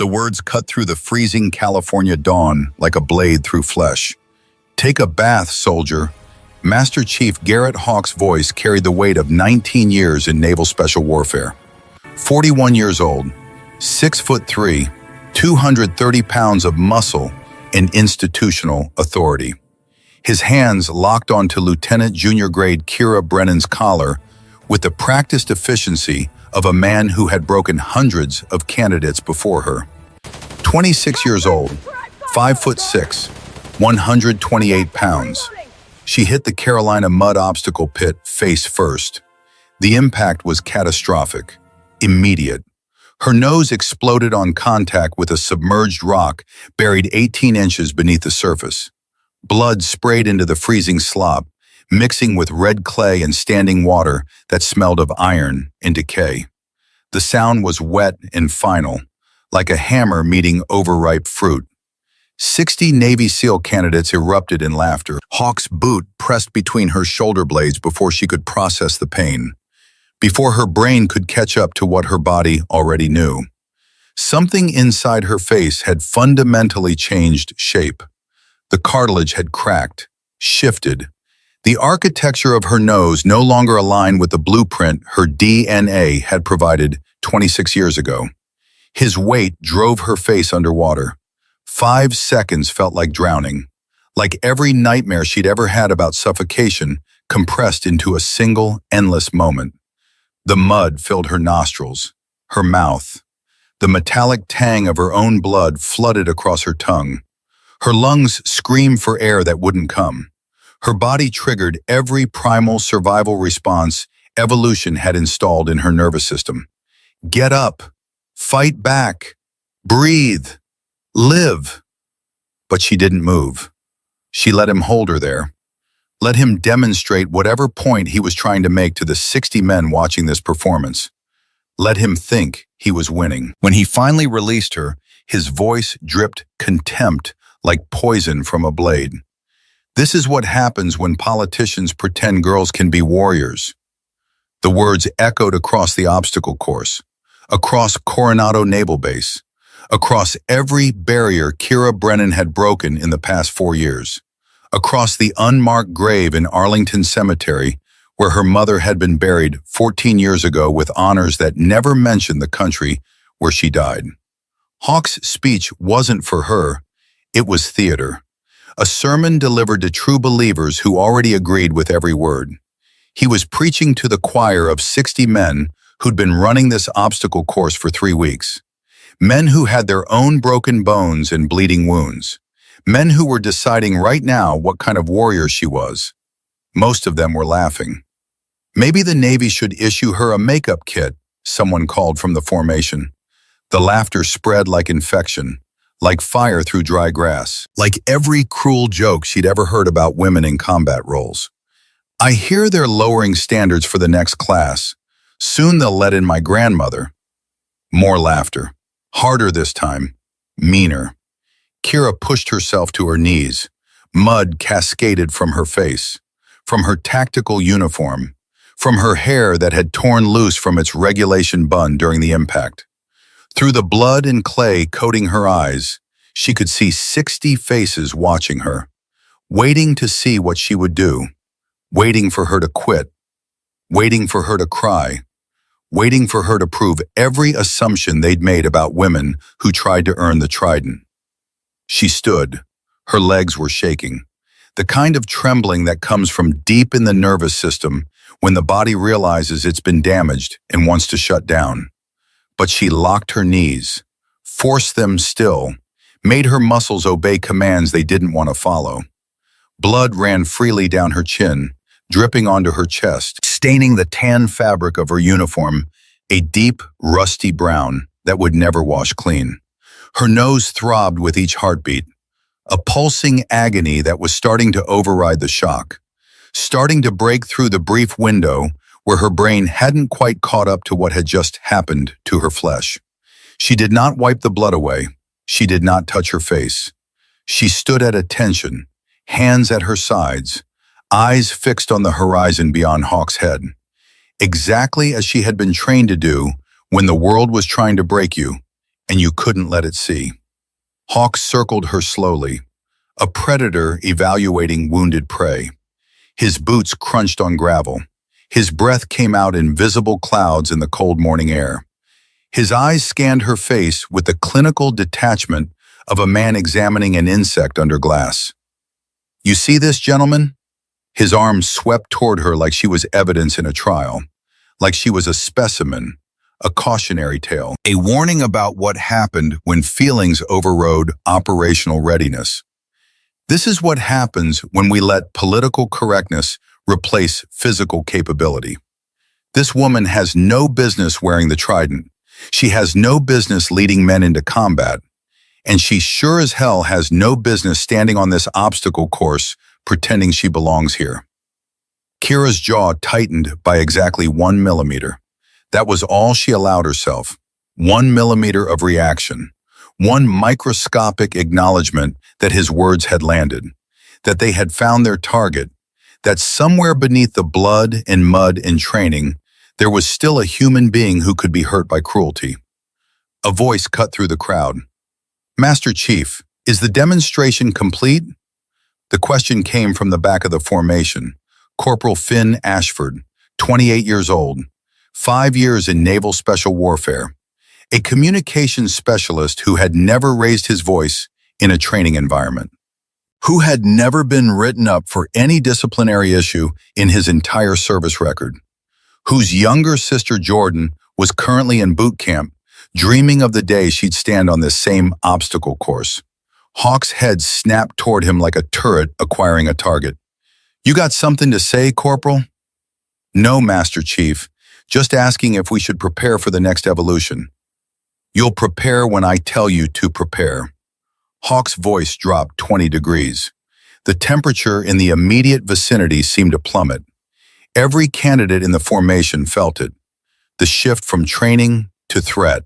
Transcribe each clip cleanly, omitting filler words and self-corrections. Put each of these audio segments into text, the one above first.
The words cut through the freezing California dawn like a blade through flesh. "Take a bath, soldier." Master Chief Garrett Hawk's voice carried the weight of 19 years in naval special warfare. 41 years old, 6'3", 230 pounds of muscle and institutional authority. His hands locked onto Lieutenant Junior Grade Kira Brennan's collar with the practiced efficiency of a man who had broken hundreds of candidates before her. 26 years old, 5'6", 128 pounds. She hit the Carolina mud obstacle pit face first. The impact was catastrophic, immediate. Her nose exploded on contact with a submerged rock buried 18 inches beneath the surface. Blood sprayed into the freezing slop, mixing with red clay and standing water that smelled of iron and decay. The sound was wet and final, like a hammer meeting overripe fruit. 60 Navy SEAL candidates erupted in laughter. Hawk's boot pressed between her shoulder blades before she could process the pain, before her brain could catch up to what her body already knew. Something inside her face had fundamentally changed shape. The cartilage had cracked, shifted. The architecture of her nose no longer aligned with the blueprint her DNA had provided 26 years ago. His weight drove her face underwater. 5 seconds felt like drowning, like every nightmare she'd ever had about suffocation compressed into a single, endless moment. The mud filled her nostrils, her mouth. The metallic tang of her own blood flooded across her tongue. Her lungs screamed for air that wouldn't come. Her body triggered every primal survival response evolution had installed in her nervous system. Get up, fight back, breathe, live. But she didn't move. She let him hold her there. Let him demonstrate whatever point he was trying to make to the 60 men watching this performance. Let him think he was winning. When he finally released her, his voice dripped contempt like poison from a blade. This is what happens when politicians pretend girls can be warriors. The words echoed across the obstacle course, across Coronado Naval Base, across every barrier Kira Brennan had broken in the past 4 years, across the unmarked grave in Arlington Cemetery where her mother had been buried 14 years ago with honors that never mentioned the country where she died. Hawk's speech wasn't for her, it was theater. A sermon delivered to true believers who already agreed with every word. He was preaching to the choir of 60 men who'd been running this obstacle course for 3 weeks. Men who had their own broken bones and bleeding wounds. Men who were deciding right now what kind of warrior she was. Most of them were laughing. Maybe the Navy should issue her a makeup kit, someone called from the formation. The laughter spread like infection, like fire through dry grass, like every cruel joke she'd ever heard about women in combat roles. I hear they're lowering standards for the next class. Soon they'll let in my grandmother. More laughter. Harder this time. Meaner. Kira pushed herself to her knees. Mud cascaded from her face, from her tactical uniform, from her hair that had torn loose from its regulation bun during the impact. Through the blood and clay coating her eyes, she could see 60 faces watching her, waiting to see what she would do, waiting for her to quit, waiting for her to cry, waiting for her to prove every assumption they'd made about women who tried to earn the trident. She stood. Her legs were shaking, the kind of trembling that comes from deep in the nervous system when the body realizes it's been damaged and wants to shut down. But she locked her knees, forced them still, made her muscles obey commands they didn't want to follow. Blood ran freely down her chin, dripping onto her chest, staining the tan fabric of her uniform, a deep, rusty brown that would never wash clean. Her nose throbbed with each heartbeat, a pulsing agony that was starting to override the shock, starting to break through the brief window where her brain hadn't quite caught up to what had just happened to her flesh. She did not wipe the blood away. She did not touch her face. She stood at attention, hands at her sides, eyes fixed on the horizon beyond Hawk's head. Exactly as she had been trained to do when the world was trying to break you, and you couldn't let it see. Hawk circled her slowly, a predator evaluating wounded prey. His boots crunched on gravel. His breath came out in visible clouds in the cold morning air. His eyes scanned her face with the clinical detachment of a man examining an insect under glass. "You see this, gentlemen?" His arms swept toward her like she was evidence in a trial, like she was a specimen, a cautionary tale, a warning about what happened when feelings overrode operational readiness. This is what happens when we let political correctness replace physical capability. This woman has no business wearing the trident. She has no business leading men into combat. And she sure as hell has no business standing on this obstacle course pretending she belongs here. Kira's jaw tightened by exactly 1 millimeter. That was all she allowed herself. 1 millimeter of reaction. One microscopic acknowledgement that his words had landed, that they had found their target, that somewhere beneath the blood and mud and training, there was still a human being who could be hurt by cruelty. A voice cut through the crowd. "Master Chief, is the demonstration complete?" The question came from the back of the formation. Corporal Finn Ashford, 28 years old, 5 years in Naval Special Warfare, a communications specialist who had never raised his voice in a training environment, who had never been written up for any disciplinary issue in his entire service record, whose younger sister Jordan was currently in boot camp, dreaming of the day she'd stand on this same obstacle course. Hawk's head snapped toward him like a turret acquiring a target. "You got something to say, Corporal?" "No, Master Chief. Just asking if we should prepare for the next evolution." "You'll prepare when I tell you to prepare." Hawk's voice dropped 20 degrees. The temperature in the immediate vicinity seemed to plummet. Every candidate in the formation felt it. The shift from training to threat,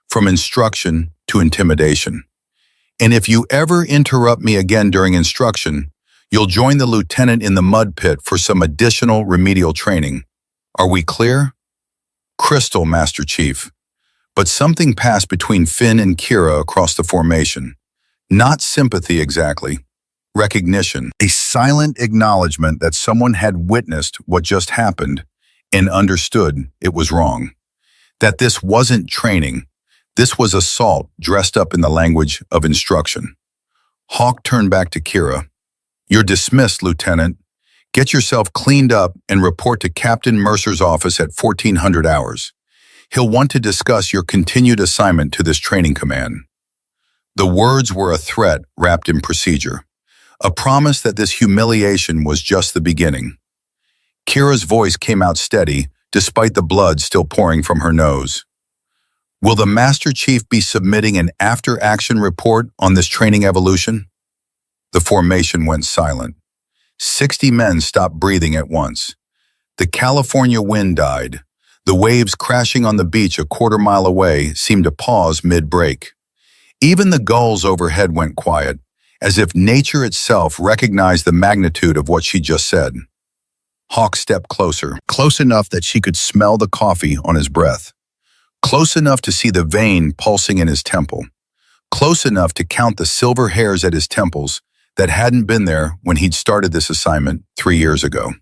from instruction to intimidation. "And if you ever interrupt me again during instruction, you'll join the lieutenant in the mud pit for some additional remedial training. Are we clear?" "Crystal, Master Chief." But something passed between Finn and Kira across the formation. Not sympathy exactly. Recognition. A silent acknowledgement that someone had witnessed what just happened and understood it was wrong. That this wasn't training. This was assault dressed up in the language of instruction. Hawk turned back to Kira. "You're dismissed, Lieutenant. Get yourself cleaned up and report to Captain Mercer's office at 1400 hours. He'll want to discuss your continued assignment to this training command." The words were a threat wrapped in procedure, a promise that this humiliation was just the beginning. Kira's voice came out steady, despite the blood still pouring from her nose. "Will the Master Chief be submitting an after-action report on this training evolution?" The formation went silent. 60 men stopped breathing at once. The California wind died. The waves crashing on the beach a quarter-mile away seemed to pause mid-break. Even the gulls overhead went quiet, as if nature itself recognized the magnitude of what she just said. Hawk stepped closer, close enough that she could smell the coffee on his breath, close enough to see the vein pulsing in his temple, close enough to count the silver hairs at his temples that hadn't been there when he'd started this assignment 3 years ago.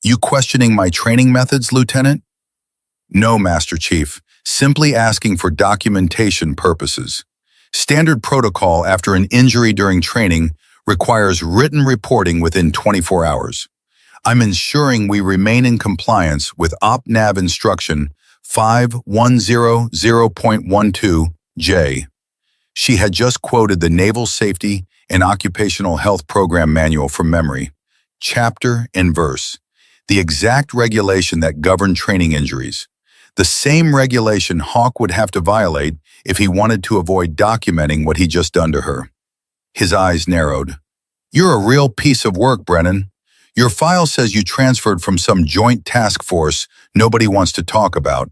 "You questioning my training methods, Lieutenant?" "No, Master Chief. Simply asking for documentation purposes. Standard protocol after an injury during training requires written reporting within 24 hours. I'm ensuring we remain in compliance with OpNav instruction 5100.12J. She had just quoted the Naval Safety and Occupational Health Program Manual from memory, chapter and verse, the exact regulation that governed training injuries. The same regulation Hawk would have to violate if he wanted to avoid documenting what he'd just done to her. His eyes narrowed. "You're a real piece of work, Brennan. Your file says you transferred from some joint task force nobody wants to talk about.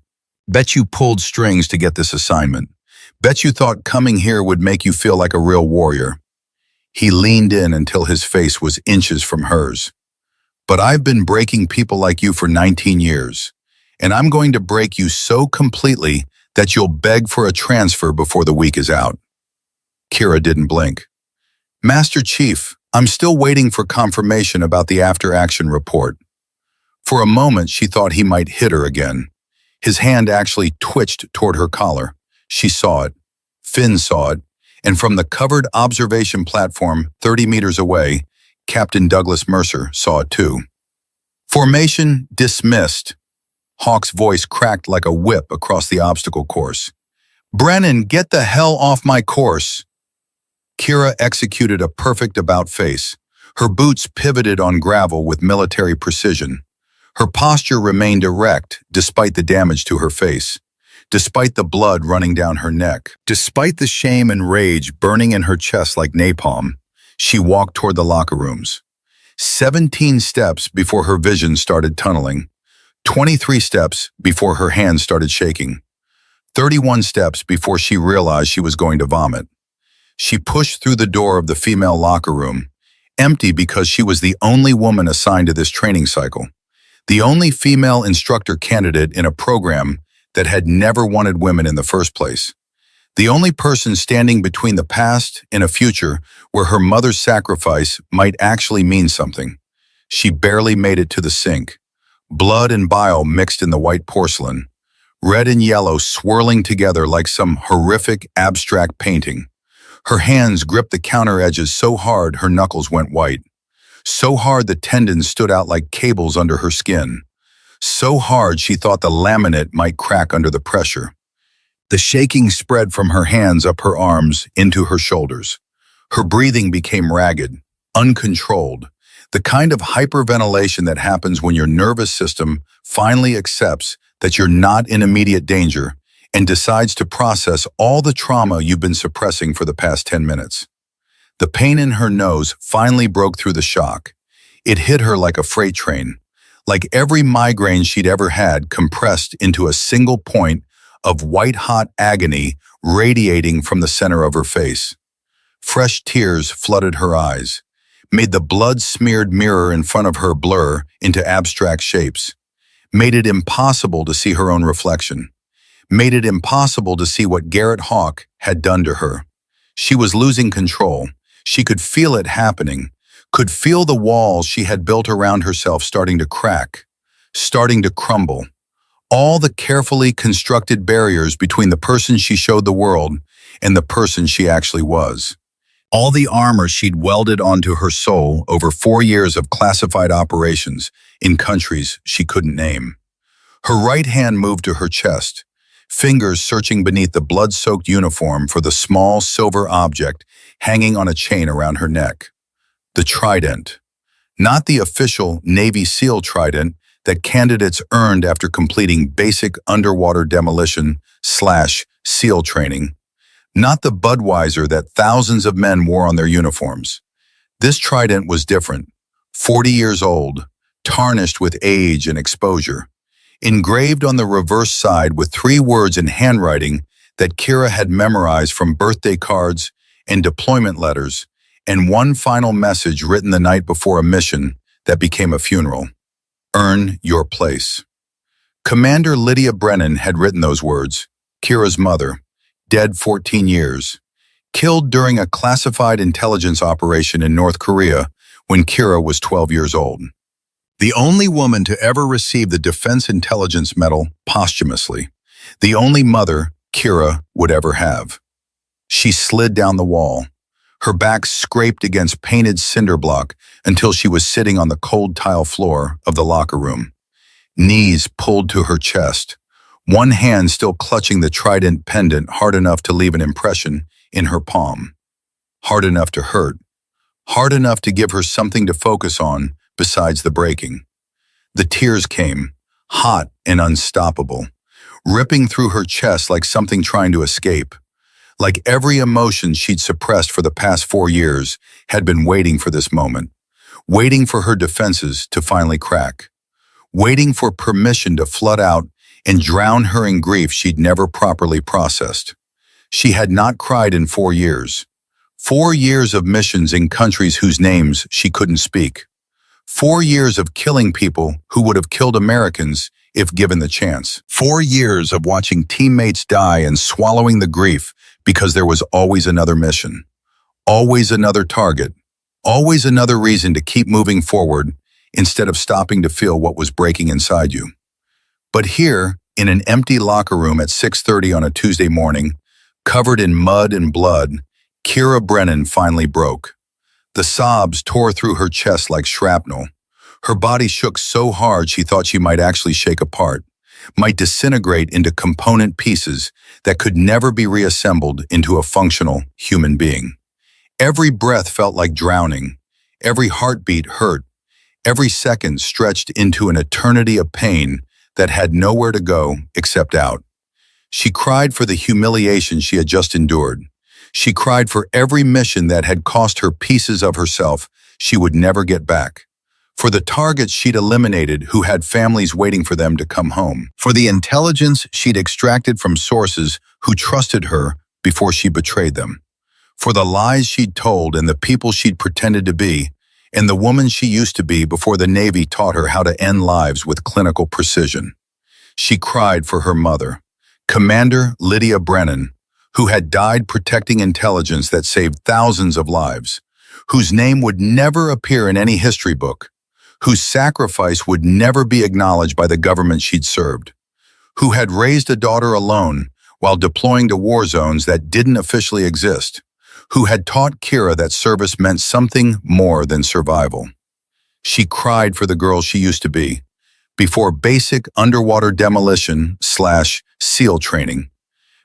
Bet you pulled strings to get this assignment. Bet you thought coming here would make you feel like a real warrior." He leaned in until his face was inches from hers. "But I've been breaking people like you for 19 years, and I'm going to break you so completely that you'll beg for a transfer before the week is out. Kira didn't blink. Master Chief, I'm still waiting for confirmation about the after-action report. For a moment, she thought he might hit her again. His hand actually twitched toward her collar. She saw it. Finn saw it. And from the covered observation platform 30 meters away, Captain Douglas Mercer saw it too. Formation dismissed. Hawk's voice cracked like a whip across the obstacle course. Brennan, get the hell off my course. Kira executed a perfect about-face. Her boots pivoted on gravel with military precision. Her posture remained erect despite the damage to her face, despite the blood running down her neck, despite the shame and rage burning in her chest like napalm. She walked toward the locker rooms. 17 steps before her vision started tunneling. 23 steps before her hands started shaking. 31 steps before she realized she was going to vomit. She pushed through the door of the female locker room, empty because she was the only woman assigned to this training cycle, the only female instructor candidate in a program that had never wanted women in the first place, the only person standing between the past and a future where her mother's sacrifice might actually mean something. She barely made it to the sink. Blood and bile mixed in the white porcelain, red and yellow swirling together like some horrific abstract painting. Her hands gripped the counter edges so hard her knuckles went white. So hard the tendons stood out like cables under her skin. So hard she thought the laminate might crack under the pressure. The shaking spread from her hands up her arms into her shoulders. Her breathing became ragged, uncontrolled, the kind of hyperventilation that happens when your nervous system finally accepts that you're not in immediate danger and decides to process all the trauma you've been suppressing for the past 10 minutes. The pain in her nose finally broke through the shock. It hit her like a freight train, like every migraine she'd ever had compressed into a single point of white-hot agony radiating from the center of her face. Fresh tears flooded her eyes, made the blood-smeared mirror in front of her blur into abstract shapes, made it impossible to see her own reflection, made it impossible to see what Garrett Hawk had done to her. She was losing control. She could feel it happening, could feel the walls she had built around herself starting to crack, starting to crumble. All the carefully constructed barriers between the person she showed the world and the person she actually was. All the armor she'd welded onto her soul over 4 years of classified operations in countries she couldn't name. Her right hand moved to her chest, fingers searching beneath the blood-soaked uniform for the small silver object hanging on a chain around her neck. The trident. Not the official Navy SEAL trident that candidates earned after completing basic underwater demolition/SEAL training. Not the Budweiser that thousands of men wore on their uniforms. This trident was different, 40 years old, tarnished with age and exposure, engraved on the reverse side with 3 words in handwriting that Kira had memorized from birthday cards and deployment letters, and one final message written the night before a mission that became a funeral. Earn your place. Commander Lydia Brennan had written those words, Kira's mother, dead 14 years, killed during a classified intelligence operation in North Korea when Kira was 12 years old. The only woman to ever receive the Defense Intelligence Medal posthumously. The only mother Kira would ever have. She slid down the wall, her back scraped against painted cinder block until she was sitting on the cold tile floor of the locker room. Knees pulled to her chest, one hand still clutching the trident pendant hard enough to leave an impression in her palm. Hard enough to hurt. Hard enough to give her something to focus on besides the breaking. The tears came, hot and unstoppable, ripping through her chest like something trying to escape. Like every emotion she'd suppressed for the past 4 years had been waiting for this moment, waiting for her defenses to finally crack, waiting for permission to flood out and drown her in grief she'd never properly processed. She had not cried in 4 years. 4 years of missions in countries whose names she couldn't speak. 4 years of killing people who would have killed Americans if given the chance. 4 years of watching teammates die and swallowing the grief because there was always another mission, always another target, always another reason to keep moving forward instead of stopping to feel what was breaking inside you. But here, in an empty locker room at 6:30 on a Tuesday morning, covered in mud and blood, Kira Brennan finally broke. The sobs tore through her chest like shrapnel. Her body shook so hard she thought she might actually shake apart, might disintegrate into component pieces that could never be reassembled into a functional human being. Every breath felt like drowning. Every heartbeat hurt. Every second stretched into an eternity of pain that had nowhere to go except out. She cried for the humiliation she had just endured. She cried for every mission that had cost her pieces of herself she would never get back. For the targets she'd eliminated who had families waiting for them to come home. For the intelligence she'd extracted from sources who trusted her before she betrayed them. For the lies she'd told and the people she'd pretended to be, and the woman she used to be before the Navy taught her how to end lives with clinical precision. She cried for her mother, Commander Lydia Brennan, who had died protecting intelligence that saved thousands of lives, whose name would never appear in any history book, whose sacrifice would never be acknowledged by the government she'd served, who had raised a daughter alone while deploying to war zones that didn't officially exist, who had taught Kira that service meant something more than survival. She cried for the girl she used to be, before basic underwater demolition/SEAL training,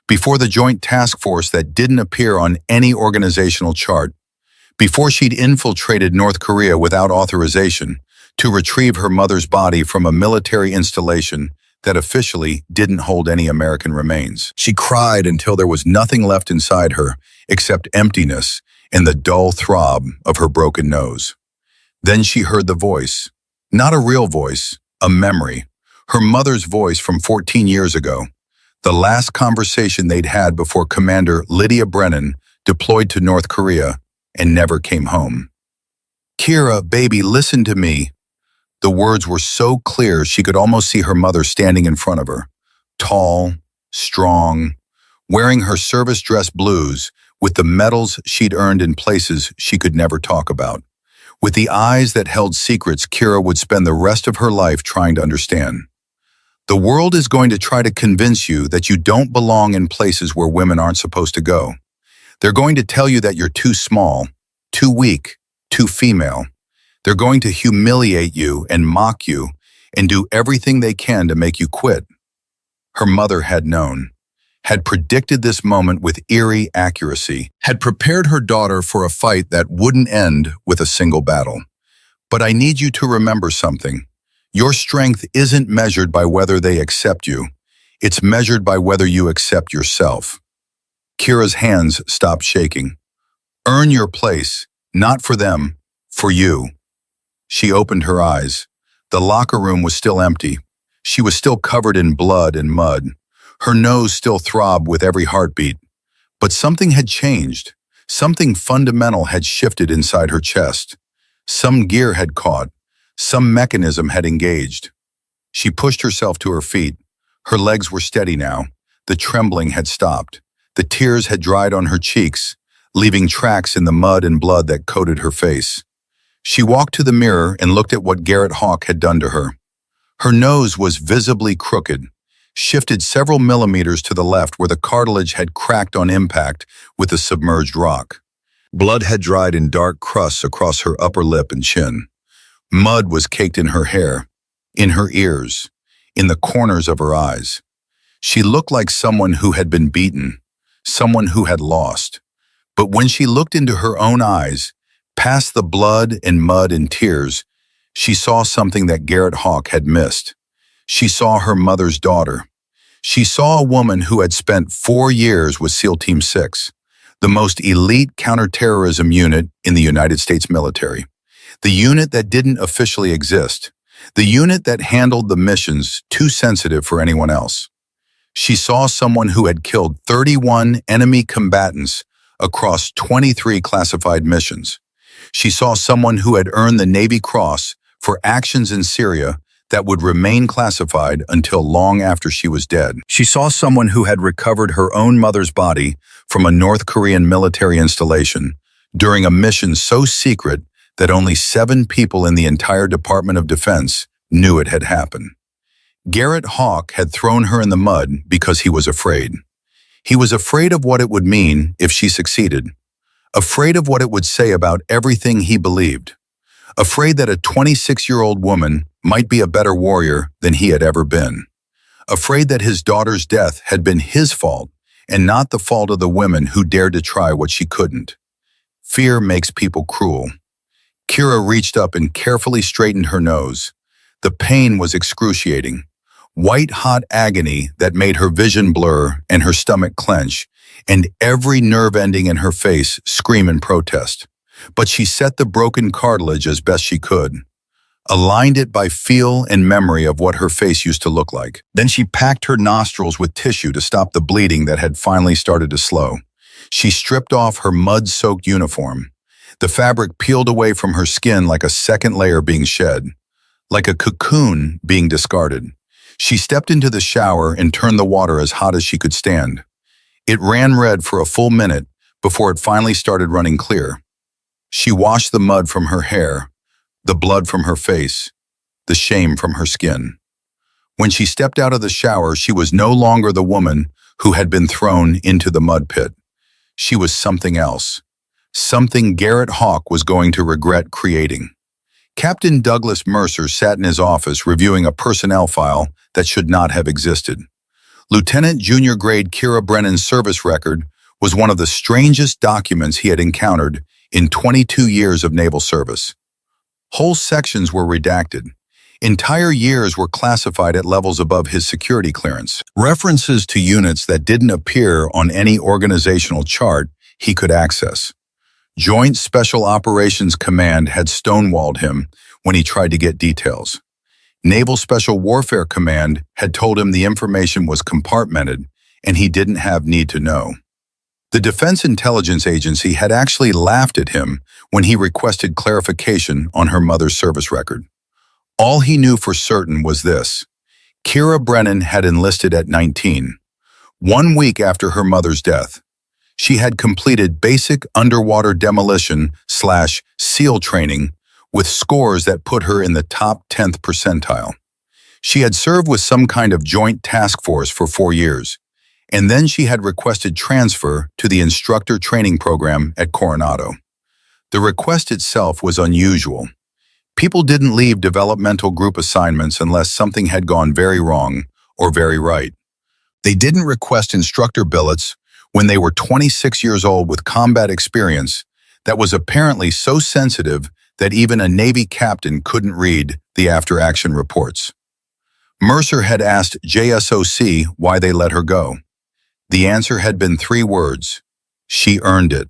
before the joint task force that didn't appear on any organizational chart, before she'd infiltrated North Korea without authorization to retrieve her mother's body from a military installation that officially didn't hold any American remains. She cried until there was nothing left inside her except emptiness and the dull throb of her broken nose. Then she heard the voice, not a real voice, a memory, her mother's voice from 14 years ago, the last conversation they'd had before Commander Lydia Brennan deployed to North Korea and never came home. Kira, baby, listen to me. The words were so clear she could almost see her mother standing in front of her, tall, strong, wearing her service dress blues with the medals she'd earned in places she could never talk about, with the eyes that held secrets Kira would spend the rest of her life trying to understand. The world is going to try to convince you that you don't belong in places where women aren't supposed to go. They're going to tell you that you're too small, too weak, too female. They're going to humiliate you and mock you and do everything they can to make you quit. Her mother had known, had predicted this moment with eerie accuracy, had prepared her daughter for a fight that wouldn't end with a single battle. But I need you to remember something. Your strength isn't measured by whether they accept you. It's measured by whether you accept yourself. Kira's hands stopped shaking. Earn your place, not for them, for you. She opened her eyes. The locker room was still empty. She was still covered in blood and mud. Her nose still throbbed with every heartbeat. But something had changed. Something fundamental had shifted inside her chest. Some gear had caught. Some mechanism had engaged. She pushed herself to her feet. Her legs were steady now. The trembling had stopped. The tears had dried on her cheeks, leaving tracks in the mud and blood that coated her face. She walked to the mirror and looked at what Garrett Hawk had done to her. Her nose was visibly crooked, shifted several millimeters to the left where the cartilage had cracked on impact with the submerged rock. Blood had dried in dark crusts across her upper lip and chin. Mud was caked in her hair, in her ears, in the corners of her eyes. She looked like someone who had been beaten, someone who had lost. But when she looked into her own eyes, past the blood and mud and tears, she saw something that Garrett Hawk had missed. She saw her mother's daughter. She saw a woman who had spent 4 years with SEAL Team 6, the most elite counterterrorism unit in the United States military, the unit that didn't officially exist, the unit that handled the missions too sensitive for anyone else. She saw someone who had killed 31 enemy combatants across 23 classified missions. She saw someone who had earned the Navy Cross for actions in Syria that would remain classified until long after she was dead. She saw someone who had recovered her own mother's body from a North Korean military installation during a mission so secret that only 7 people in the entire Department of Defense knew it had happened. Garrett Hawk had thrown her in the mud because he was afraid. He was afraid of what it would mean if she succeeded, afraid of what it would say about everything he believed, afraid that a 26-year-old woman might be a better warrior than he had ever been, afraid that his daughter's death had been his fault and not the fault of the women who dared to try what she couldn't. Fear makes people cruel. Kira reached up and carefully straightened her nose. The pain was excruciating. White-hot agony that made her vision blur and her stomach clench, and every nerve ending in her face scream in protest. But she set the broken cartilage as best she could, aligned it by feel and memory of what her face used to look like. Then she packed her nostrils with tissue to stop the bleeding that had finally started to slow. She stripped off her mud-soaked uniform. The fabric peeled away from her skin like a second layer being shed, like a cocoon being discarded. She stepped into the shower and turned the water as hot as she could stand. It ran red for a full minute before it finally started running clear. She washed the mud from her hair, the blood from her face, the shame from her skin. When she stepped out of the shower, she was no longer the woman who had been thrown into the mud pit. She was something else, something Garrett Hawk was going to regret creating. Captain Douglas Mercer sat in his office reviewing a personnel file that should not have existed. Lieutenant Junior Grade Kira Brennan's service record was one of the strangest documents he had encountered in 22 years of naval service. Whole sections were redacted. Entire years were classified at levels above his security clearance. References to units that didn't appear on any organizational chart he could access. Joint Special Operations Command had stonewalled him when he tried to get details. Naval Special Warfare Command had told him the information was compartmented and he didn't have need to know. The Defense Intelligence Agency had actually laughed at him when he requested clarification on her mother's service record. All he knew for certain was this: Kira Brennan had enlisted at 19, 1 week after her mother's death. She had completed basic underwater demolition/SEAL training with scores that put her in the top 10th percentile. She had served with some kind of joint task force for 4 years, and then she had requested transfer to the instructor training program at Coronado. The request itself was unusual. People didn't leave developmental group assignments unless something had gone very wrong or very right. They didn't request instructor billets when they were 26 years old with combat experience that was apparently so sensitive that even a Navy captain couldn't read the after-action reports. Mercer had asked JSOC why they let her go. The answer had been 3 words: she earned it.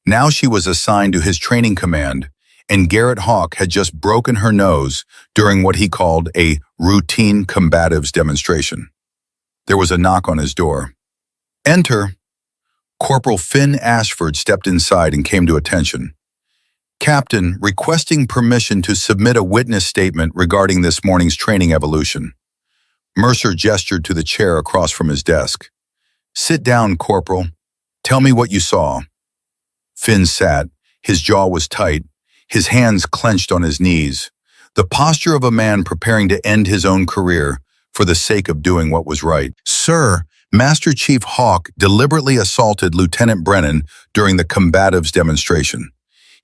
Now she was assigned to his training command, and Garrett Hawk had just broken her nose during what he called a routine combatives demonstration. There was a knock on his door. "Enter." Corporal Finn Ashford stepped inside and came to attention. "Captain, requesting permission to submit a witness statement regarding this morning's training evolution." Mercer gestured to the chair across from his desk. "Sit down, Corporal. Tell me what you saw." Finn sat. His jaw was tight, his hands clenched on his knees, the posture of a man preparing to end his own career for the sake of doing what was right. "Sir, Master Chief Hawk deliberately assaulted Lieutenant Brennan during the combatives demonstration.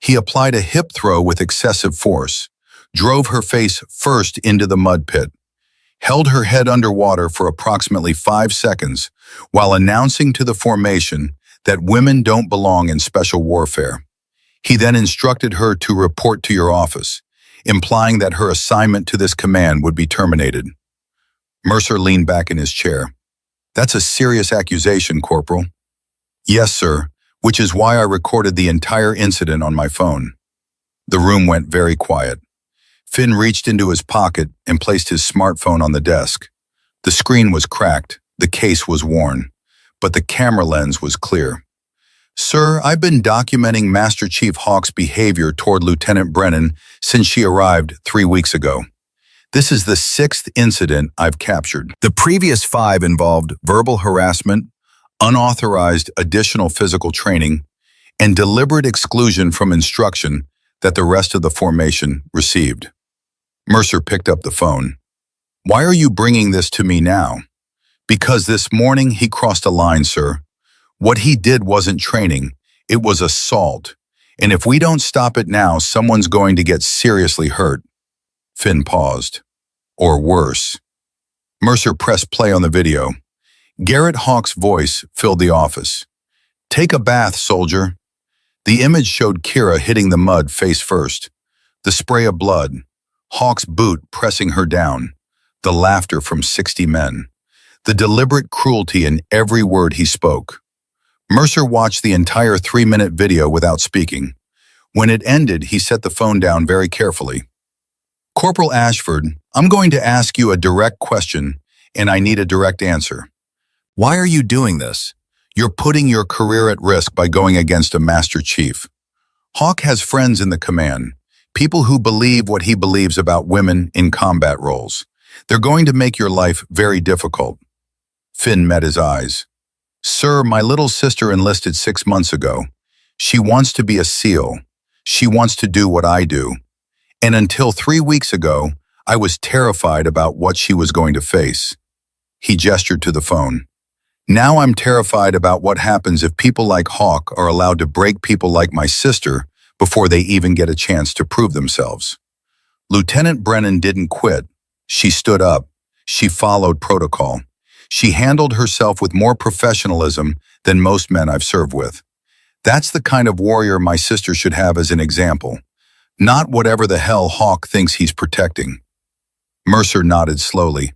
He applied a hip throw with excessive force, drove her face first into the mud pit, held her head underwater for approximately 5 seconds while announcing to the formation that women don't belong in special warfare. He then instructed her to report to your office, implying that her assignment to this command would be terminated." Mercer leaned back in his chair. "That's a serious accusation, Corporal." "Yes, sir, which is why I recorded the entire incident on my phone." The room went very quiet. Finn reached into his pocket and placed his smartphone on the desk. The screen was cracked, the case was worn, but the camera lens was clear. "Sir, I've been documenting Master Chief Hawk's behavior toward Lieutenant Brennan since she arrived 3 weeks ago. This is the sixth incident I've captured. The previous five involved verbal harassment, unauthorized additional physical training, and deliberate exclusion from instruction that the rest of the formation received. Mercer picked up the phone. "Why are you bringing this to me now?" "Because this morning he crossed a line, sir. What he did wasn't training, it was assault. And if we don't stop it now, someone's going to get seriously hurt." Finn paused. "Or worse." Mercer pressed play on the video. Garrett Hawk's voice filled the office. "Take a bath, soldier." The image showed Kira hitting the mud face first. The spray of blood, Hawk's boot pressing her down, the laughter from 60 men, the deliberate cruelty in every word he spoke. Mercer watched the entire 3-minute video without speaking. When it ended, he set the phone down very carefully. "Corporal Ashford, I'm going to ask you a direct question, and I need a direct answer. Why are you doing this? You're putting your career at risk by going against a Master Chief. Hawk has friends in the command, people who believe what he believes about women in combat roles. They're going to make your life very difficult." Finn met his eyes. "Sir, my little sister enlisted 6 months ago. She wants to be a SEAL. She wants to do what I do. And until 3 weeks ago, I was terrified about what she was going to face." He gestured to the phone. "Now I'm terrified about what happens if people like Hawk are allowed to break people like my sister before they even get a chance to prove themselves." Lieutenant Brennan didn't quit. She stood up. She followed protocol. She handled herself with more professionalism than most men I've served with. That's the kind of warrior my sister should have as an example, not whatever the hell Hawk thinks he's protecting. Mercer nodded slowly.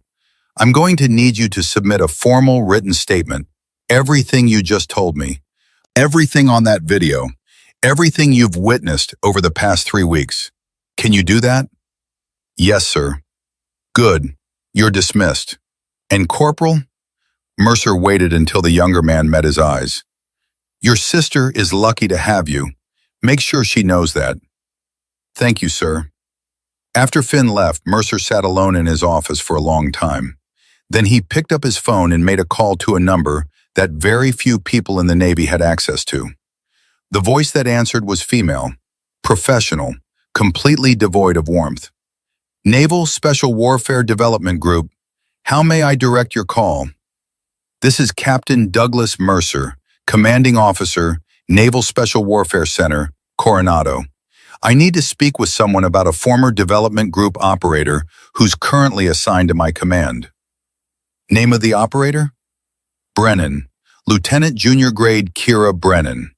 "I'm going to need you to submit a formal written statement. Everything you just told me. Everything on that video. Everything you've witnessed over the past 3 weeks. Can you do that?" "Yes, sir." "Good. You're dismissed." "And Corporal?" Mercer waited until the younger man met his eyes. "Your sister is lucky to have you. Make sure she knows that." "Thank you, sir." After Finn left, Mercer sat alone in his office for a long time. Then he picked up his phone and made a call to a number that very few people in the Navy had access to. The voice that answered was female, professional, completely devoid of warmth. "Naval Special Warfare Development Group, how may I direct your call?" "This is Captain Douglas Mercer, Commanding Officer, Naval Special Warfare Center, Coronado. I need to speak with someone about a former development group operator who's currently assigned to my command." "Name of the operator?" "Brennan, Lieutenant Junior Grade Kira Brennan."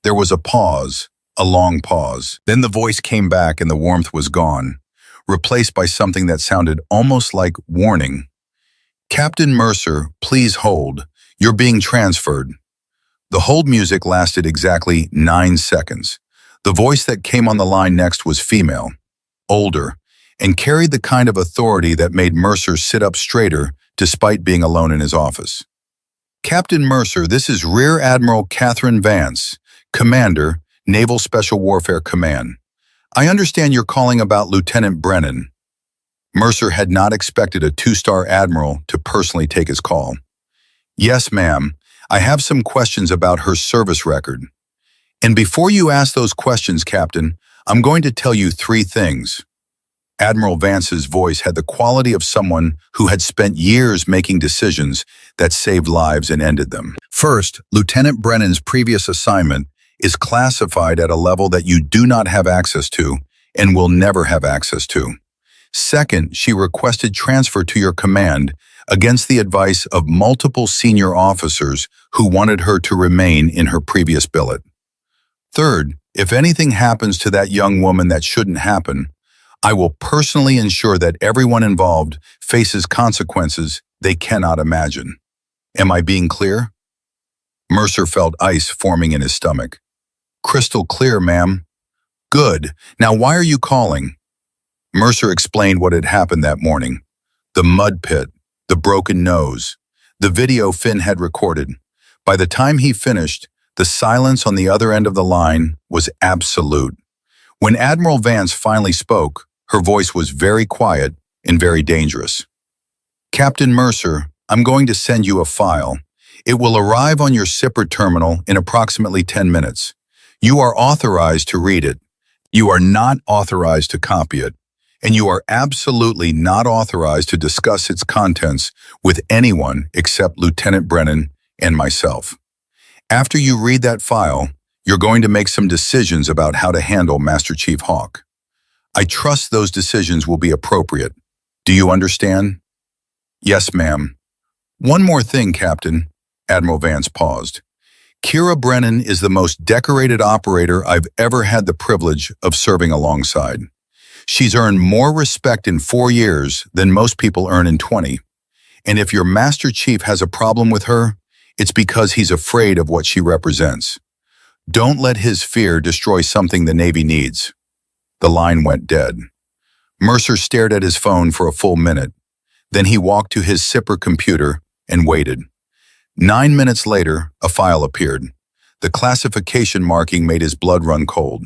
There was a pause, a long pause. Then the voice came back and the warmth was gone, replaced by something that sounded almost like warning. "Captain Mercer, please hold. You're being transferred." The hold music lasted exactly 9 seconds. The voice that came on the line next was female, older, and carried the kind of authority that made Mercer sit up straighter despite being alone in his office. "Captain Mercer, this is Rear Admiral Catherine Vance, Commander, Naval Special Warfare Command. I understand you're calling about Lieutenant Brennan." Mercer had not expected a 2-star admiral to personally take his call. "Yes, ma'am. I have some questions about her service record. And before you ask those questions, Captain, I'm going to tell you 3 things." Admiral Vance's voice had the quality of someone who had spent years making decisions that saved lives and ended them. "First, Lieutenant Brennan's previous assignment is classified at a level that you do not have access to and will never have access to. Second, she requested transfer to your command against the advice of multiple senior officers who wanted her to remain in her previous billet. Third, if anything happens to that young woman that shouldn't happen, I will personally ensure that everyone involved faces consequences they cannot imagine. Am I being clear?" Mercer felt ice forming in his stomach. "Crystal clear, ma'am." "Good. Now why are you calling?" Mercer explained what had happened that morning. The mud pit, the broken nose, the video Finn had recorded. By the time he finished, the silence on the other end of the line was absolute. When Admiral Vance finally spoke, her voice was very quiet and very dangerous. Captain Mercer, I'm going to send you a file. It will arrive on your SIPR terminal in approximately 10 minutes. You are authorized to read it. You are not authorized to copy it. And you are absolutely not authorized to discuss its contents with anyone except Lieutenant Brennan and myself. After you read that file, you're going to make some decisions about how to handle Master Chief Hawk. I trust those decisions will be appropriate. Do you understand? Yes, ma'am. One more thing, Captain. Admiral Vance paused. Kira Brennan is the most decorated operator I've ever had the privilege of serving alongside. She's earned more respect in 4 years than most people earn in 20. And if your Master Chief has a problem with her, it's because he's afraid of what she represents. Don't let his fear destroy something the Navy needs. The line went dead. Mercer stared at his phone for a full minute. Then he walked to his SIPR computer and waited. 9 minutes later, a file appeared. The classification marking made his blood run cold.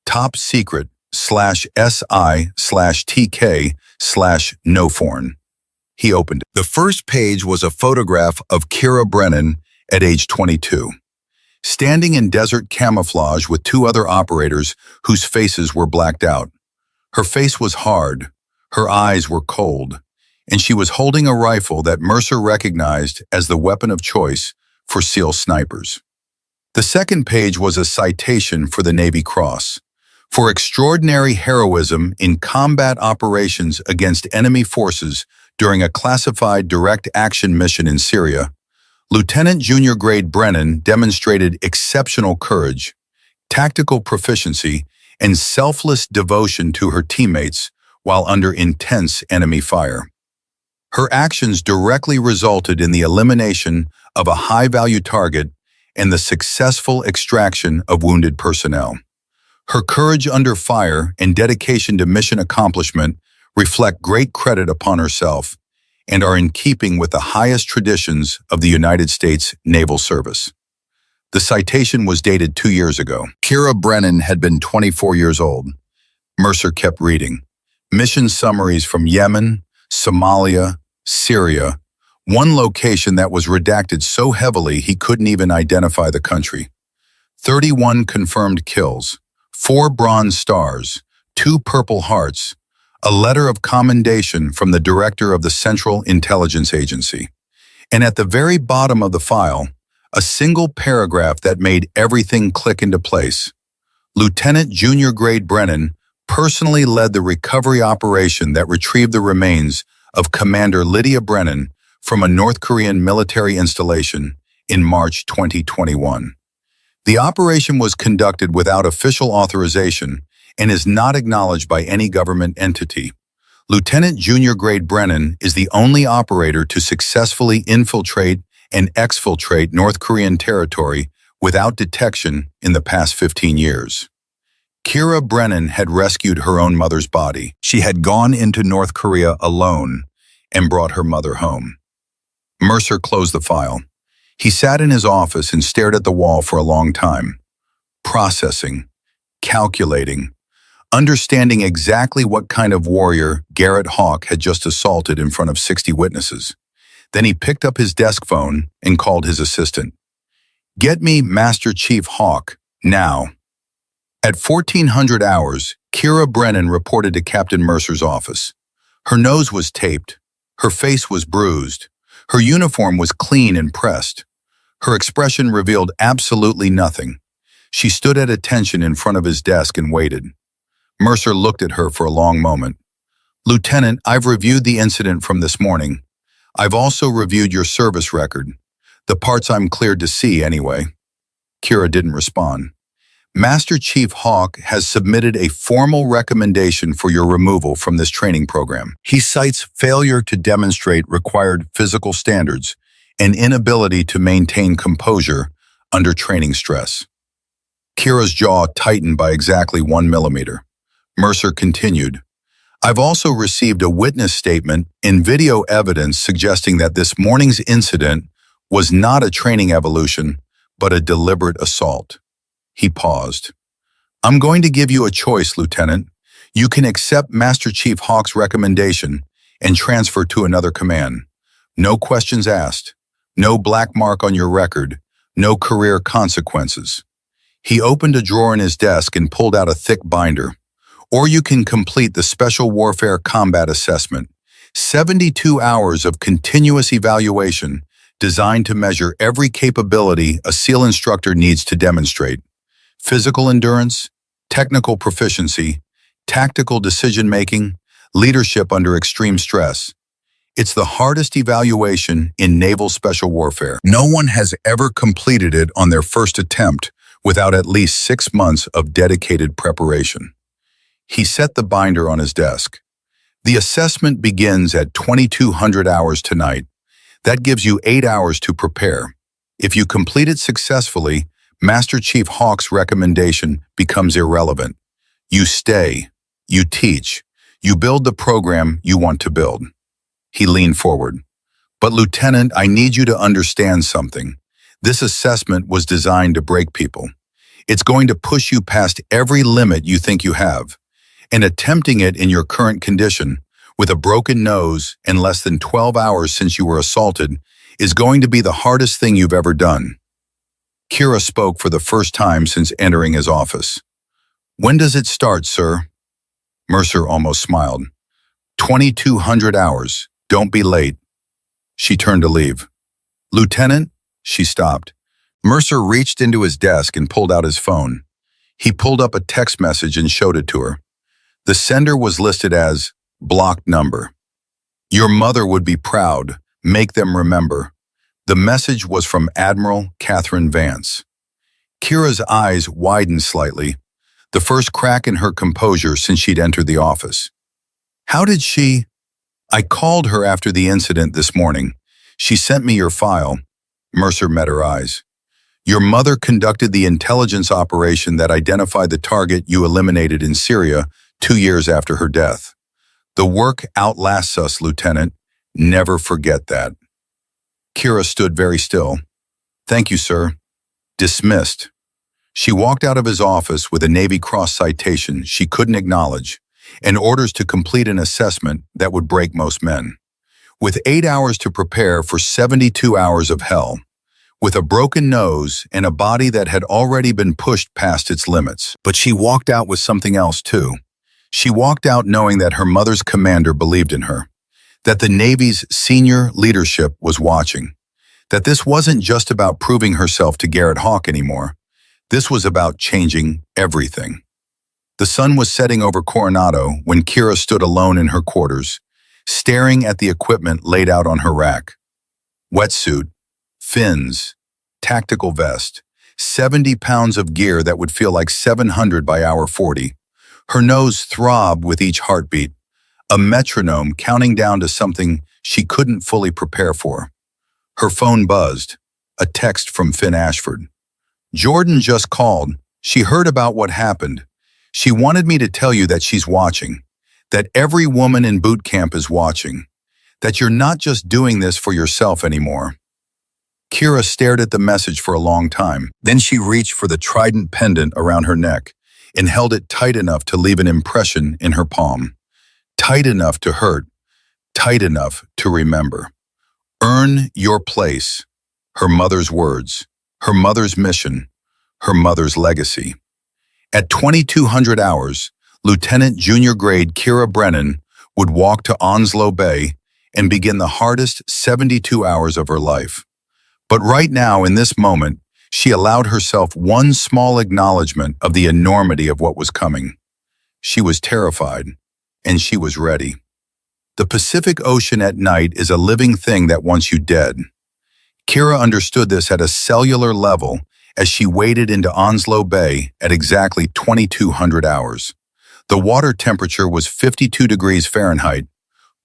Top secret /SI/TK/NOFORN. He opened it. The first page was a photograph of Kira Brennan at age 22, standing in desert camouflage with 2 other operators whose faces were blacked out. Her face was hard, her eyes were cold, and she was holding a rifle that Mercer recognized as the weapon of choice for SEAL snipers. The second page was a citation for the Navy Cross. For extraordinary heroism in combat operations against enemy forces during a classified direct action mission in Syria, Lieutenant Junior Grade Brennan demonstrated exceptional courage, tactical proficiency, and selfless devotion to her teammates while under intense enemy fire. Her actions directly resulted in the elimination of a high-value target and the successful extraction of wounded personnel. Her courage under fire and dedication to mission accomplishment reflect great credit upon herself and are in keeping with the highest traditions of the United States Naval Service. The citation was dated 2 years ago. Kira Brennan had been 24 years old. Mercer kept reading. Mission summaries from Yemen, Somalia, Syria, one location that was redacted so heavily he couldn't even identify the country. 31 confirmed kills, 4 Bronze Stars, 2 Purple Hearts, a letter of commendation from the director of the Central Intelligence Agency. And at the very bottom of the file, a single paragraph that made everything click into place. Lieutenant Junior Grade Brennan personally led the recovery operation that retrieved the remains of Commander Lydia Brennan from a North Korean military installation in March 2021. The operation was conducted without official authorization and is not acknowledged by any government entity. Lieutenant Junior Grade Brennan is the only operator to successfully infiltrate and exfiltrate North Korean territory without detection in the past 15 years. Kira Brennan had rescued her own mother's body. She had gone into North Korea alone and brought her mother home. Mercer closed the file. He sat in his office and stared at the wall for a long time, processing, calculating, understanding exactly what kind of warrior Garrett Hawk had just assaulted in front of 60 witnesses. Then he picked up his desk phone and called his assistant. "Get me Master Chief Hawk, now." At 1400 hours, Kira Brennan reported to Captain Mercer's office. Her nose was taped, her face was bruised, her uniform was clean and pressed. Her expression revealed absolutely nothing. She stood at attention in front of his desk and waited. Mercer looked at her for a long moment. "Lieutenant, I've reviewed the incident from this morning. I've also reviewed your service record. The parts I'm cleared to see, anyway." Kira didn't respond. "Master Chief Hawk has submitted a formal recommendation for your removal from this training program. He cites failure to demonstrate required physical standards and inability to maintain composure under training stress." Kira's jaw tightened by exactly 1 millimeter. Mercer continued, "I've also received a witness statement and video evidence suggesting that this morning's incident was not a training evolution, but a deliberate assault." He paused. "I'm going to give you a choice, Lieutenant. You can accept Master Chief Hawk's recommendation and transfer to another command. No questions asked, no black mark on your record, no career consequences. He opened a drawer in his desk and pulled out a thick binder. Or you can complete the Special Warfare Combat Assessment, 72 hours of continuous evaluation designed to measure every capability a SEAL instructor needs to demonstrate: physical endurance, technical proficiency, tactical decision-making, leadership under extreme stress. It's the hardest evaluation in naval special warfare. No one has ever completed it on their first attempt without at least 6 months of dedicated preparation. He set the binder on his desk. The assessment begins at 2200 hours tonight. That gives you 8 hours to prepare. If you complete it successfully, Master Chief Hawk's recommendation becomes irrelevant. You stay, you teach, you build the program you want to build. He leaned forward. But Lieutenant, I need you to understand something. This assessment was designed to break people. It's going to push you past every limit you think you have. And attempting it in your current condition, with a broken nose and less than 12 hours since you were assaulted, is going to be the hardest thing you've ever done. Kira spoke for the first time since entering his office. When does it start, sir? Mercer almost smiled. 2200 hours. Don't be late. She turned to leave. Lieutenant? She stopped. Mercer reached into his desk and pulled out his phone. He pulled up a text message and showed it to her. The sender was listed as blocked number. Your mother would be proud. Make them remember. The message was from Admiral Catherine Vance. Kira's eyes widened slightly, the first crack in her composure since she'd entered the office. How did she? I called her after the incident this morning. She sent me your file. Mercer met her eyes. Your mother conducted the intelligence operation that identified the target you eliminated in Syria 2 years after her death. The work outlasts us, Lieutenant. Never forget that. Kira stood very still. Thank you, sir. Dismissed. She walked out of his office with a Navy Cross citation she couldn't acknowledge and orders to complete an assessment that would break most men. With 8 hours to prepare for 72 hours of hell, with a broken nose and a body that had already been pushed past its limits. But she walked out with something else, too. She walked out knowing that her mother's commander believed in her, that the Navy's senior leadership was watching, that this wasn't just about proving herself to Garrett Hawk anymore. This was about changing everything. The sun was setting over Coronado when Kira stood alone in her quarters, staring at the equipment laid out on her rack. Wetsuit, fins, tactical vest, 70 pounds of gear that would feel like 700 by hour 40. Her nose throbbed with each heartbeat, a metronome counting down to something she couldn't fully prepare for. Her phone buzzed, a text from Finn Ashford. Jordan just called. She heard about what happened. She wanted me to tell you that she's watching, that every woman in boot camp is watching, that you're not just doing this for yourself anymore. Kira stared at the message for a long time. Then she reached for the trident pendant around her neck and held it tight enough to leave an impression in her palm. Tight enough to hurt, tight enough to remember. Earn your place. Her mother's words, her mother's mission, her mother's legacy. At 2200 hours, Lieutenant Junior Grade Kira Brennan would walk to Onslow Bay and begin the hardest 72 hours of her life. But right now, in this moment, she allowed herself one small acknowledgement of the enormity of what was coming. She was terrified, and she was ready. The Pacific Ocean at night is a living thing that wants you dead. Kira understood this at a cellular level as she waded into Onslow Bay at exactly 2200 hours. The water temperature was 52 degrees Fahrenheit,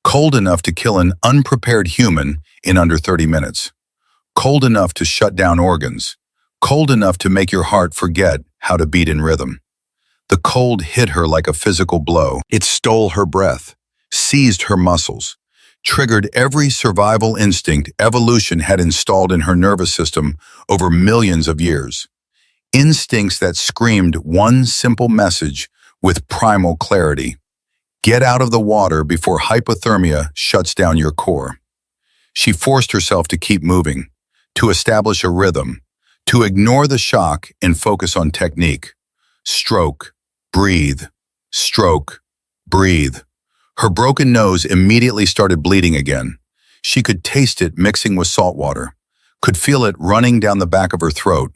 cold enough to kill an unprepared human in under 30 minutes. Cold enough to shut down organs. Cold enough to make your heart forget how to beat in rhythm. The cold hit her like a physical blow. It stole her breath, seized her muscles, triggered every survival instinct evolution had installed in her nervous system over millions of years. Instincts that screamed one simple message with primal clarity. Get out of the water before hypothermia shuts down your core. She forced herself to keep moving, to establish a rhythm, to ignore the shock and focus on technique. Stroke, breathe, stroke, breathe. Her broken nose immediately started bleeding again. She could taste it mixing with salt water, could feel it running down the back of her throat.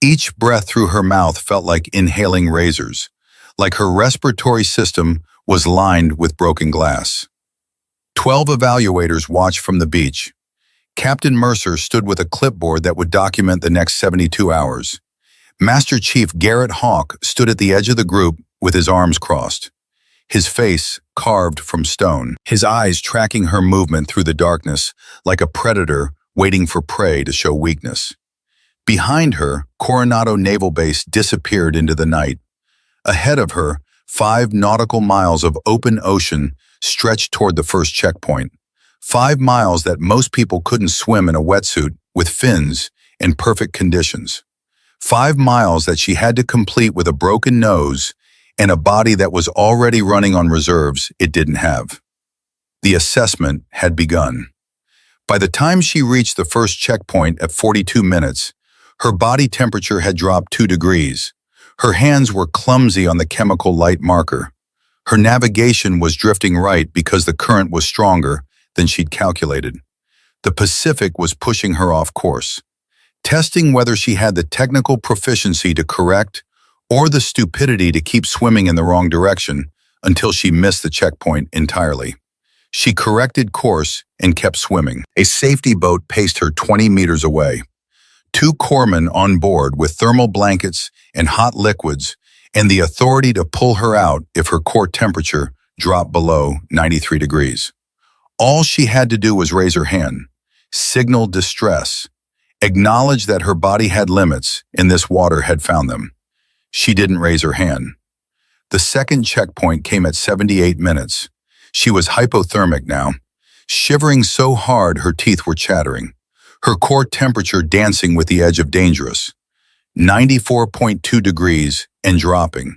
Each breath through her mouth felt like inhaling razors, like her respiratory system was lined with broken glass. 12 evaluators watched from the beach. Captain Mercer stood with a clipboard that would document the next 72 hours. Master Chief Garrett Hawk stood at the edge of the group with his arms crossed, his face carved from stone, his eyes tracking her movement through the darkness like a predator waiting for prey to show weakness. Behind her, Coronado Naval Base disappeared into the night. Ahead of her, 5 nautical miles of open ocean stretched toward the first checkpoint. 5 miles that most people couldn't swim in a wetsuit with fins in perfect conditions. 5 miles that she had to complete with a broken nose and a body that was already running on reserves it didn't have. The assessment had begun. By the time she reached the first checkpoint at 42 minutes, her body temperature had dropped 2 degrees. Her hands were clumsy on the chemical light marker. Her navigation was drifting right because the current was stronger than she'd calculated. The Pacific was pushing her off course, testing whether she had the technical proficiency to correct or the stupidity to keep swimming in the wrong direction until she missed the checkpoint entirely. She corrected course and kept swimming. A safety boat paced her 20 meters away. 2 corpsmen on board with thermal blankets and hot liquids and the authority to pull her out if her core temperature dropped below 93 degrees. All she had to do was raise her hand, signal distress, acknowledge that her body had limits and this water had found them. She didn't raise her hand. The second checkpoint came at 78 minutes. She was hypothermic now, shivering so hard her teeth were chattering, her core temperature dancing with the edge of dangerous. 94.2 degrees and dropping.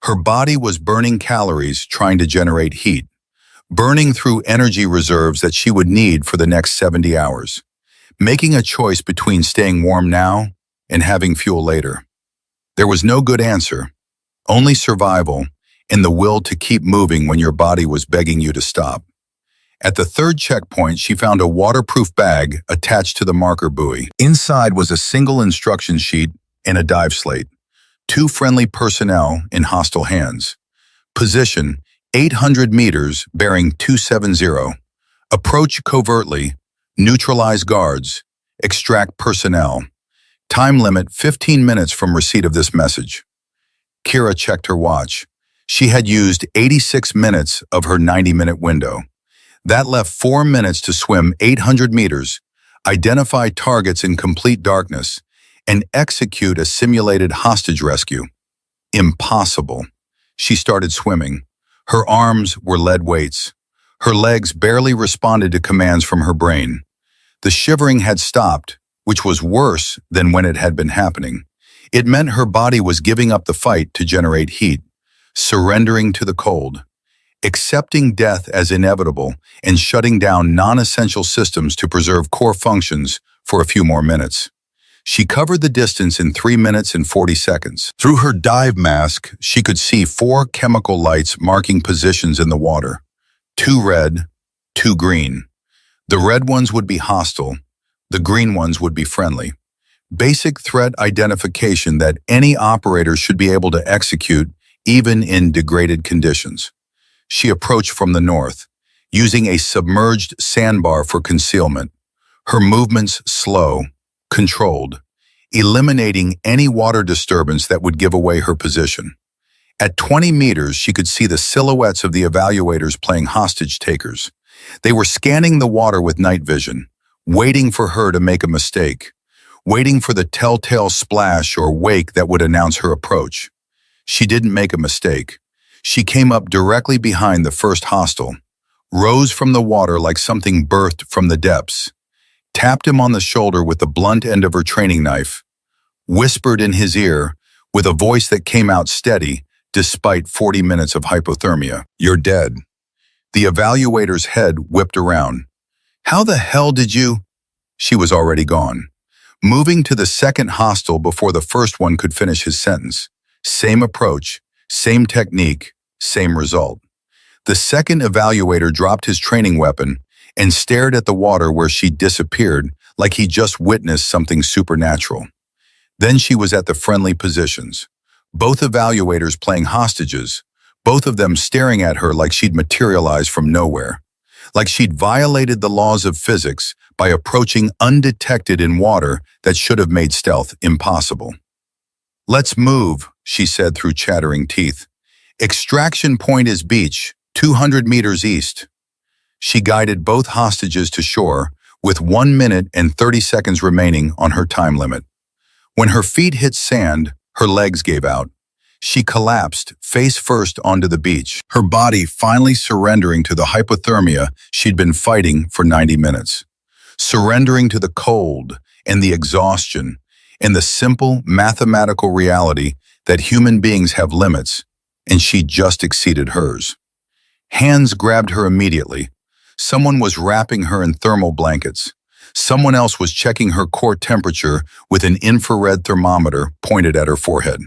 Her body was burning calories trying to generate heat, burning through energy reserves that she would need for the next 70 hours, making a choice between staying warm now and having fuel later. There was no good answer, only survival and the will to keep moving when your body was begging you to stop. At the third checkpoint, she found a waterproof bag attached to the marker buoy. Inside was a single instruction sheet and a dive slate. 2 friendly personnel in hostile hands. Position, 800 meters, bearing 270. Approach covertly, neutralize guards, extract personnel. Time limit 15 minutes from receipt of this message. Kira checked her watch. She had used 86 minutes of her 90-minute window. That left 4 minutes to swim 800 meters, identify targets in complete darkness, and execute a simulated hostage rescue. Impossible. She started swimming. Her arms were lead weights. Her legs barely responded to commands from her brain. The shivering had stopped, which was worse than when it had been happening. It meant her body was giving up the fight to generate heat, surrendering to the cold, accepting death as inevitable and shutting down non-essential systems to preserve core functions for a few more minutes. She covered the distance in 3 minutes and 40 seconds. Through her dive mask, she could see 4 chemical lights marking positions in the water. 2 red, 2 green. The red ones would be hostile. The green ones would be friendly. Basic threat identification that any operator should be able to execute even in degraded conditions. She approached from the north, using a submerged sandbar for concealment. Her movements slow, controlled, eliminating any water disturbance that would give away her position. At 20 meters, she could see the silhouettes of the evaluators playing hostage takers. They were scanning the water with night vision, waiting for her to make a mistake, waiting for the telltale splash or wake that would announce her approach. She didn't make a mistake. She came up directly behind the first hostile, rose from the water like something birthed from the depths, tapped him on the shoulder with the blunt end of her training knife, whispered in his ear with a voice that came out steady, despite 40 minutes of hypothermia. You're dead. The evaluator's head whipped around. How the hell did you? She was already gone, moving to the second hostel before the first one could finish his sentence. Same approach, same technique, same result. The second evaluator dropped his training weapon and stared at the water where she disappeared like he just witnessed something supernatural. Then she was at the friendly positions. Both evaluators playing hostages, both of them staring at her like she'd materialized from nowhere, like she'd violated the laws of physics by approaching undetected in water that should have made stealth impossible. Let's move, she said through chattering teeth. Extraction point is beach, 200 meters east. She guided both hostages to shore with 1 minute and 30 seconds remaining on her time limit. When her feet hit sand, her legs gave out. She collapsed face first onto the beach, her body finally surrendering to the hypothermia she'd been fighting for 90 minutes. Surrendering to the cold and the exhaustion and the simple mathematical reality that human beings have limits, and she just exceeded hers. Hands grabbed her immediately. Someone was wrapping her in thermal blankets. Someone else was checking her core temperature with an infrared thermometer pointed at her forehead.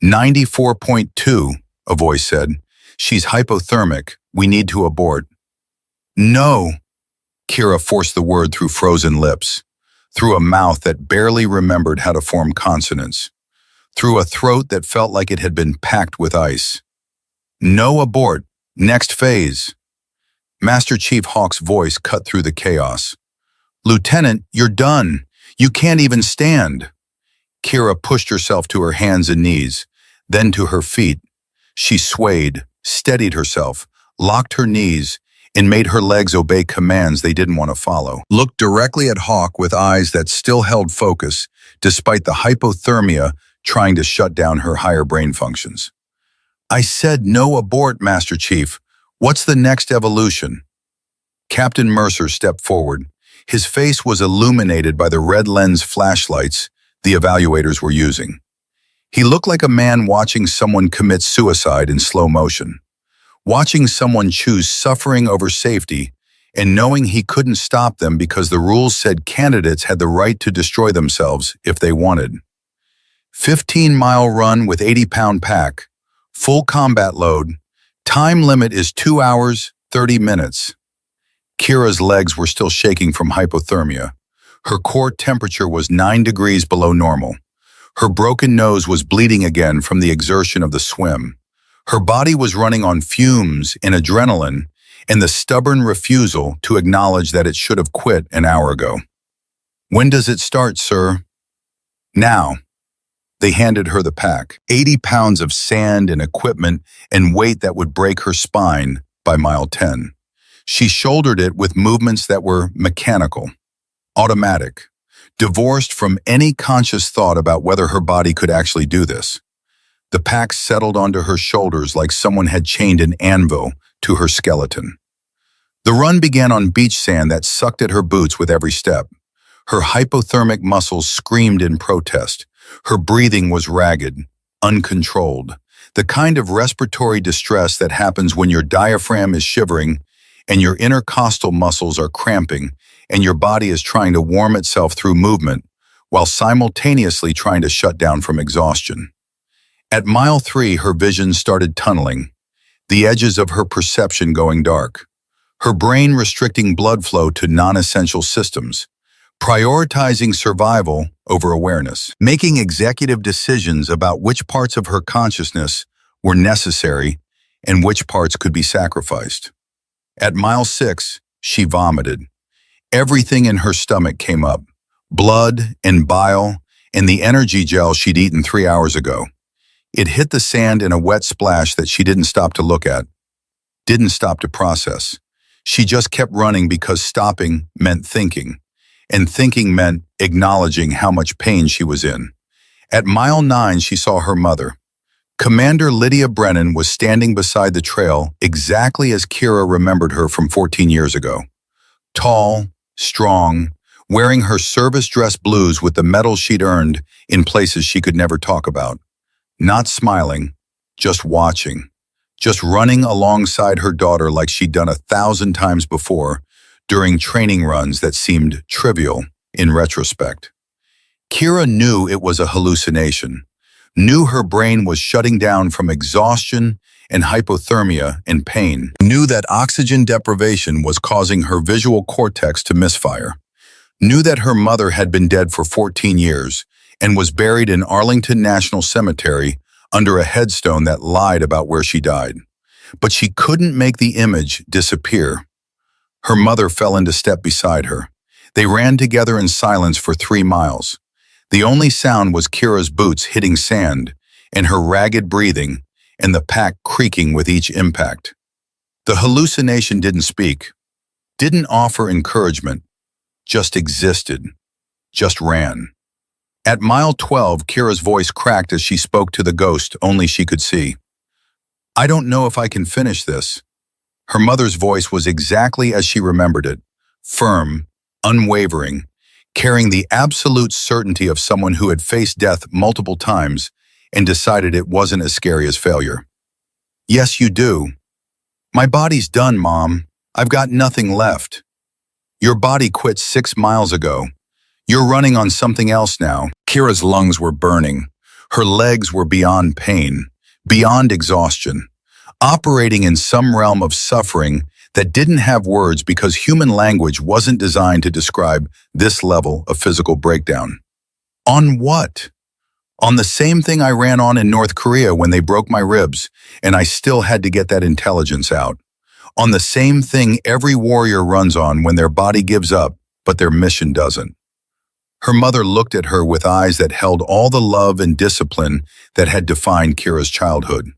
94.2, a voice said. She's hypothermic. We need to abort. No, Kira forced the word through frozen lips, through a mouth that barely remembered how to form consonants, through a throat that felt like it had been packed with ice. No abort. Next phase. Master Chief Hawk's voice cut through the chaos. Lieutenant, you're done. You can't even stand. Kira pushed herself to her hands and knees, then to her feet. She swayed, steadied herself, locked her knees, and made her legs obey commands they didn't want to follow. Looked directly at Hawk with eyes that still held focus, despite the hypothermia trying to shut down her higher brain functions. I said no abort, Master Chief. What's the next evolution? Captain Mercer stepped forward. His face was illuminated by the red lens flashlights the evaluators were using. He looked like a man watching someone commit suicide in slow motion, watching someone choose suffering over safety and knowing he couldn't stop them because the rules said candidates had the right to destroy themselves if they wanted. 15-mile run with 80-pound pack, full combat load, time limit is 2 hours, 30 minutes. Kira's legs were still shaking from hypothermia. Her core temperature was 9 degrees below normal. Her broken nose was bleeding again from the exertion of the swim. Her body was running on fumes and adrenaline and the stubborn refusal to acknowledge that it should have quit an hour ago. When does it start, sir? Now. They handed her the pack, 80 pounds of sand and equipment and weight that would break her spine by mile 10. She shouldered it with movements that were mechanical, automatic, divorced from any conscious thought about whether her body could actually do this. The pack settled onto her shoulders like someone had chained an anvil to her skeleton. The run began on beach sand that sucked at her boots with every step. Her hypothermic muscles screamed in protest. Her breathing was ragged, uncontrolled, the kind of respiratory distress that happens when your diaphragm is shivering and your intercostal muscles are cramping and your body is trying to warm itself through movement while simultaneously trying to shut down from exhaustion. At mile 3, her vision started tunneling, the edges of her perception going dark, her brain restricting blood flow to non-essential systems, prioritizing survival over awareness, making executive decisions about which parts of her consciousness were necessary and which parts could be sacrificed. At mile 6, she vomited. Everything in her stomach came up, blood and bile and the energy gel she'd eaten 3 hours ago. It hit the sand in a wet splash that she didn't stop to look at, didn't stop to process. She just kept running because stopping meant thinking, and thinking meant acknowledging how much pain she was in. At mile 9, she saw her mother. Commander Lydia Brennan was standing beside the trail exactly as Kira remembered her from 14 years ago. Tall, strong, wearing her service dress blues with the medals she'd earned in places she could never talk about. Not smiling, just watching, just running alongside her daughter like she'd done 1,000 times before during training runs that seemed trivial in retrospect. Kira knew it was a hallucination, knew her brain was shutting down from exhaustion and hypothermia and pain, knew that oxygen deprivation was causing her visual cortex to misfire, knew that her mother had been dead for 14 years and was buried in Arlington National Cemetery under a headstone that lied about where she died. But she couldn't make the image disappear. Her mother fell into step beside her. They ran together in silence for 3 miles. The only sound was Kira's boots hitting sand and her ragged breathing and the pack creaking with each impact. The hallucination didn't speak, didn't offer encouragement, just existed, just ran. At mile 12, Kira's voice cracked as she spoke to the ghost only she could see. "I don't know if I can finish this." Her mother's voice was exactly as she remembered it, firm, unwavering, carrying the absolute certainty of someone who had faced death multiple times and decided it wasn't as scary as failure. "Yes, you do. My body's done, Mom. I've got nothing left. Your body quit 6 miles ago. You're running on something else now." Kira's lungs were burning. Her legs were beyond pain, beyond exhaustion, operating in some realm of suffering that didn't have words because human language wasn't designed to describe this level of physical breakdown. On what? On the same thing I ran on in North Korea when they broke my ribs, and I still had to get that intelligence out. On the same thing every warrior runs on when their body gives up, but their mission doesn't. Her mother looked at her with eyes that held all the love and discipline that had defined Kira's childhood.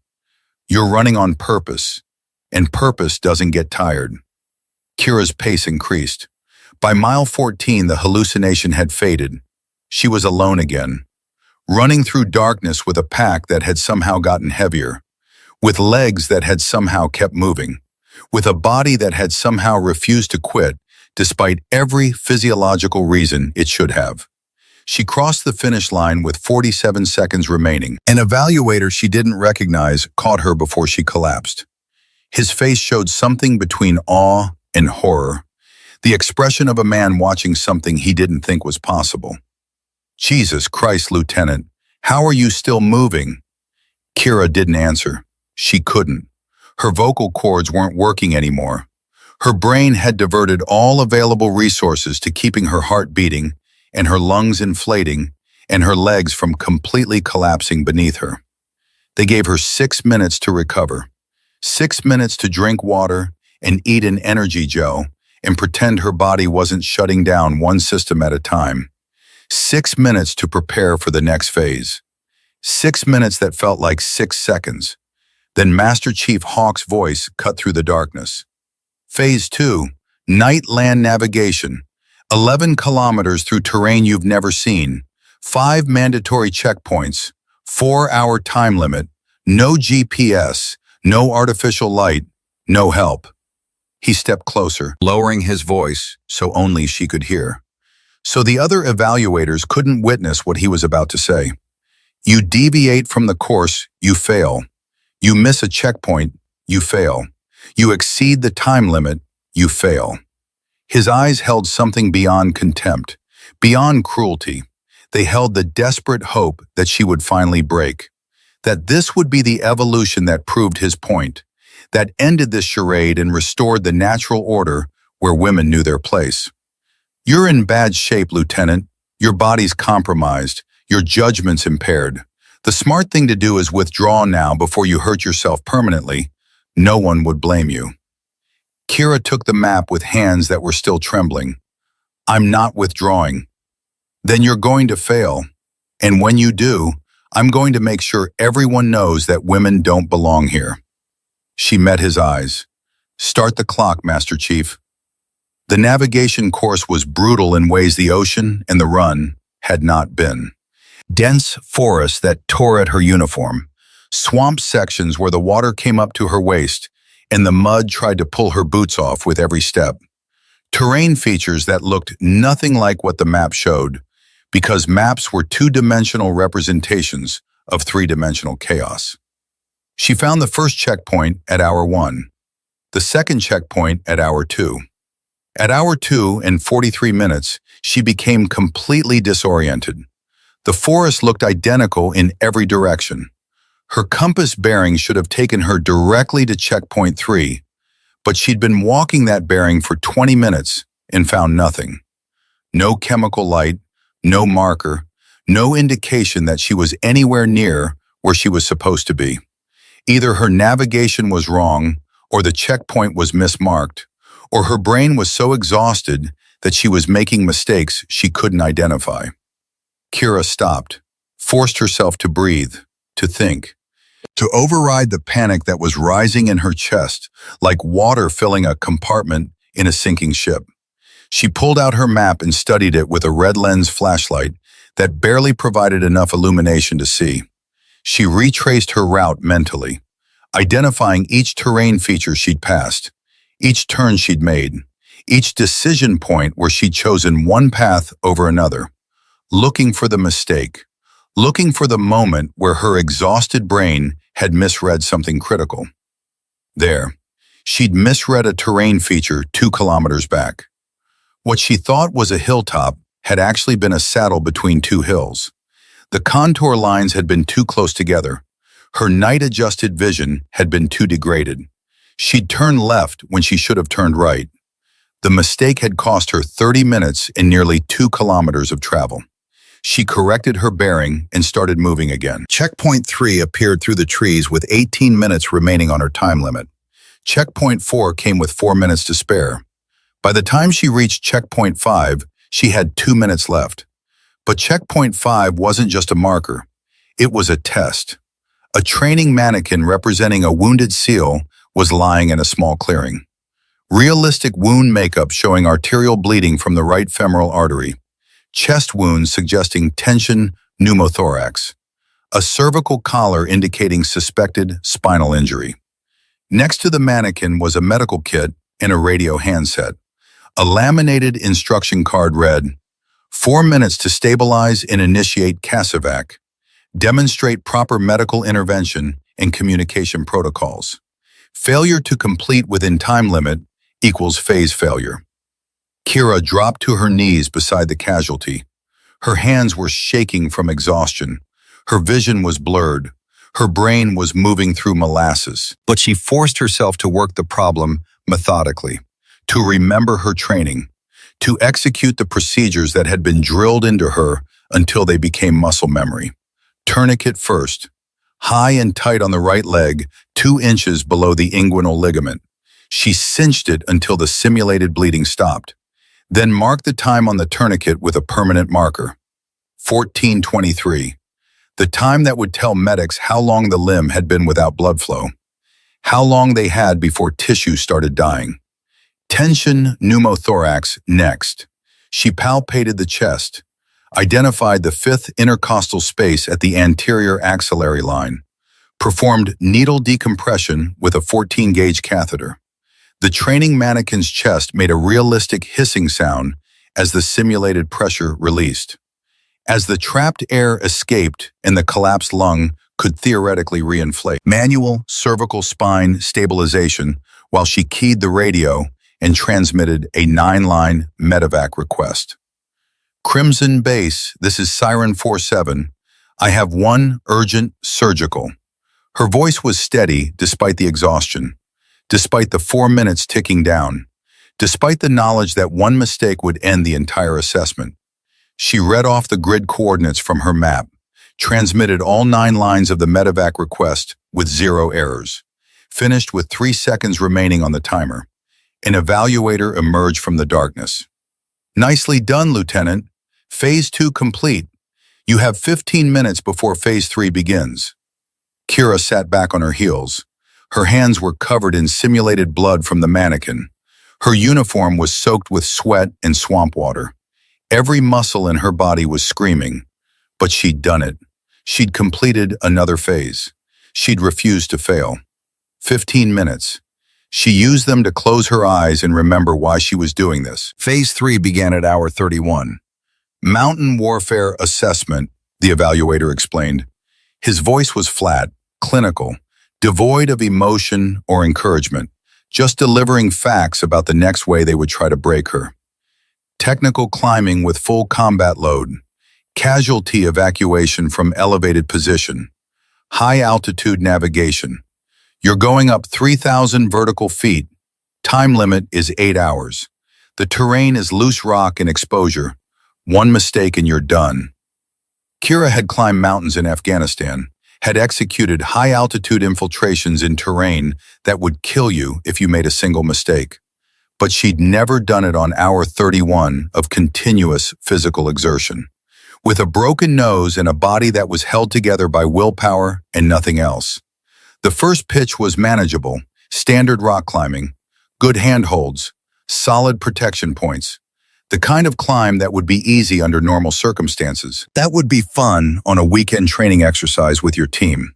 "You're running on purpose, and purpose doesn't get tired." Kira's pace increased. By mile 14, the hallucination had faded. She was alone again, running through darkness with a pack that had somehow gotten heavier, with legs that had somehow kept moving, with a body that had somehow refused to quit despite every physiological reason it should have. She crossed the finish line with 47 seconds remaining. An evaluator she didn't recognize caught her before she collapsed. His face showed something between awe and horror, the expression of a man watching something he didn't think was possible. "Jesus Christ, Lieutenant, how are you still moving?" Kira didn't answer. She couldn't. Her vocal cords weren't working anymore. Her brain had diverted all available resources to keeping her heart beating and her lungs inflating and her legs from completely collapsing beneath her. They gave her 6 minutes to recover, 6 minutes to drink water and eat an energy gel and pretend her body wasn't shutting down one system at a time. 6 minutes to prepare for the next phase. 6 minutes that felt like 6 seconds. Then Master Chief Hawk's voice cut through the darkness. Phase 2, night land navigation. 11 kilometers through terrain you've never seen. 5 mandatory checkpoints. 4-hour time limit. No GPS. No artificial light. No help. He stepped closer, lowering his voice so only she could hear. So the other evaluators couldn't witness what he was about to say. You deviate from the course, you fail. You miss a checkpoint, you fail. You exceed the time limit, you fail. His eyes held something beyond contempt, beyond cruelty. They held the desperate hope that she would finally break, that this would be the evolution that proved his point, that ended this charade and restored the natural order where women knew their place. You're in bad shape, Lieutenant. Your body's compromised. Your judgment's impaired. The smart thing to do is withdraw now before you hurt yourself permanently. No one would blame you. Kira took the map with hands that were still trembling. I'm not withdrawing. Then you're going to fail. And when you do, I'm going to make sure everyone knows that women don't belong here. She met his eyes. Start the clock, Master Chief. The navigation course was brutal in ways the ocean and the run had not been. Dense forests that tore at her uniform, swamp sections where the water came up to her waist and the mud tried to pull her boots off with every step. Terrain features that looked nothing like what the map showed, because maps were two-dimensional representations of three-dimensional chaos. She found the first checkpoint at hour 1, the second checkpoint at hour 2. At hour 2 and 43 minutes, she became completely disoriented. The forest looked identical in every direction. Her compass bearing should have taken her directly to checkpoint 3, but she'd been walking that bearing for 20 minutes and found nothing. No chemical light, no marker, no indication that she was anywhere near where she was supposed to be. Either her navigation was wrong, or the checkpoint was mismarked, or her brain was so exhausted that she was making mistakes she couldn't identify. Kira stopped, forced herself to breathe, to think, to override the panic that was rising in her chest, like water filling a compartment in a sinking ship. She pulled out her map and studied it with a red lens flashlight that barely provided enough illumination to see. She retraced her route mentally, identifying each terrain feature she'd passed, each turn she'd made, each decision point where she'd chosen one path over another, looking for the mistake, looking for the moment where her exhausted brain had misread something critical. There, she'd misread a terrain feature 2 kilometers back. What she thought was a hilltop had actually been a saddle between 2 hills. The contour lines had been too close together. Her night-adjusted vision had been too degraded. She'd turned left when she should have turned right. The mistake had cost her 30 minutes and nearly 2 kilometers of travel. She corrected her bearing and started moving again. Checkpoint 3 appeared through the trees with 18 minutes remaining on her time limit. Checkpoint 4 came with 4 minutes to spare. By the time she reached checkpoint 5, she had 2 minutes left. But checkpoint 5 wasn't just a marker. It was a test. A training mannequin representing a wounded seal was lying in a small clearing. Realistic wound makeup showing arterial bleeding from the right femoral artery. Chest wounds suggesting tension pneumothorax. A cervical collar indicating suspected spinal injury. Next to the mannequin was a medical kit and a radio handset. A laminated instruction card read, 4 minutes to stabilize and initiate Casevac. Demonstrate proper medical intervention and communication protocols. Failure to complete within time limit equals phase failure. Kira dropped to her knees beside the casualty. Her hands were shaking from exhaustion. Her vision was blurred. Her brain was moving through molasses. But she forced herself to work the problem methodically, to remember her training, to execute the procedures that had been drilled into her until they became muscle memory. Tourniquet first, high and tight on the right leg, 2 inches below the inguinal ligament. She cinched it until the simulated bleeding stopped. Then marked the time on the tourniquet with a permanent marker. 14:23. The time that would tell medics how long the limb had been without blood flow, how long they had before tissue started dying. Tension pneumothorax next. She palpated the chest, identified the 5th intercostal space at the anterior axillary line, performed needle decompression with a 14-gauge catheter. The training mannequin's chest made a realistic hissing sound as the simulated pressure released. As the trapped air escaped and the collapsed lung could theoretically reinflate. Manual cervical spine stabilization while she keyed the radio and transmitted a 9-line medevac request. Crimson Base, this is Siren 47. I have one urgent surgical. Her voice was steady despite the exhaustion, despite the 4 minutes ticking down, despite the knowledge that one mistake would end the entire assessment. She read off the grid coordinates from her map, transmitted all 9 lines of the medevac request with 0 errors, finished with 3 seconds remaining on the timer. An evaluator emerged from the darkness. Nicely done, Lieutenant. Phase 2 complete. You have 15 minutes before Phase 3 begins. Kira sat back on her heels. Her hands were covered in simulated blood from the mannequin. Her uniform was soaked with sweat and swamp water. Every muscle in her body was screaming. But she'd done it. She'd completed another phase. She'd refused to fail. 15 minutes. She used them to close her eyes and remember why she was doing this. Phase 3 began at hour 31. Mountain Warfare Assessment, the evaluator explained. His voice was flat, clinical, devoid of emotion or encouragement, just delivering facts about the next way they would try to break her. Technical climbing with full combat load, casualty evacuation from elevated position, high-altitude navigation. You're going up 3,000 vertical feet. Time limit is 8 hours. The terrain is loose rock and exposure. One mistake and you're done. Kira had climbed mountains in Afghanistan, had executed high-altitude infiltrations in terrain that would kill you if you made a single mistake. But she'd never done it on hour 31 of continuous physical exertion. With a broken nose and a body that was held together by willpower and nothing else. The first pitch was manageable, standard rock climbing, good handholds, solid protection points. The kind of climb that would be easy under normal circumstances. That would be fun on a weekend training exercise with your team.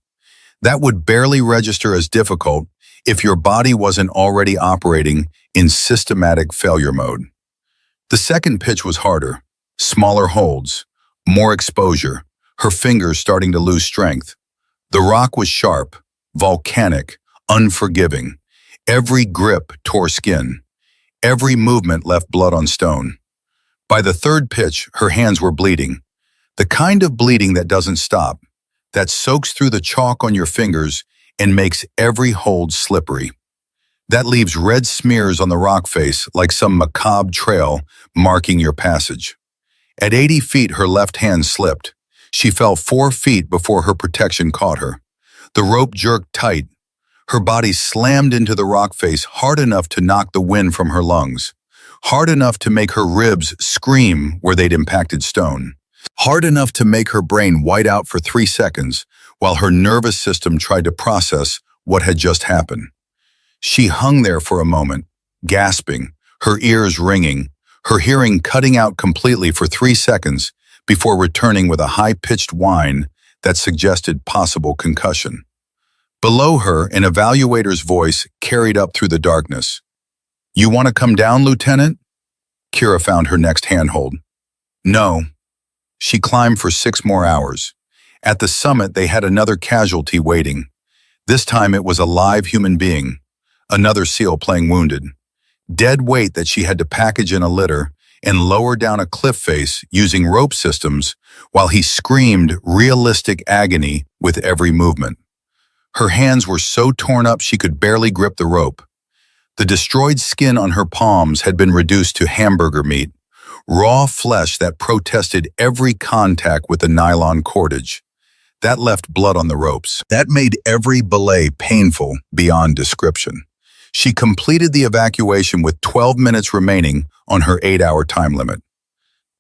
That would barely register as difficult if your body wasn't already operating in systematic failure mode. The second pitch was harder, smaller holds, more exposure, her fingers starting to lose strength. The rock was sharp, volcanic, unforgiving. Every grip tore skin. Every movement left blood on stone. By the third pitch, her hands were bleeding. The kind of bleeding that doesn't stop, that soaks through the chalk on your fingers and makes every hold slippery. That leaves red smears on the rock face like some macabre trail marking your passage. At 80 feet, her left hand slipped. She fell 4 feet before her protection caught her. The rope jerked tight. Her body slammed into the rock face hard enough to knock the wind from her lungs, hard enough to make her ribs scream where they'd impacted stone, hard enough to make her brain white out for 3 seconds while her nervous system tried to process what had just happened. She hung there for a moment, gasping, her ears ringing, her hearing cutting out completely for 3 seconds before returning with a high-pitched whine that suggested possible concussion. Below her, an evaluator's voice carried up through the darkness. "You want to come down, Lieutenant?" Kira found her next handhold. No. She climbed for 6 more hours. At the summit, they had another casualty waiting. This time it was a live human being, another SEAL playing wounded. Dead weight that she had to package in a litter and lower down a cliff face using rope systems while he screamed realistic agony with every movement. Her hands were so torn up she could barely grip the rope. The destroyed skin on her palms had been reduced to hamburger meat, raw flesh that protested every contact with the nylon cordage. That left blood on the ropes. That made every belay painful beyond description. She completed the evacuation with 12 minutes remaining on her 8-hour time limit.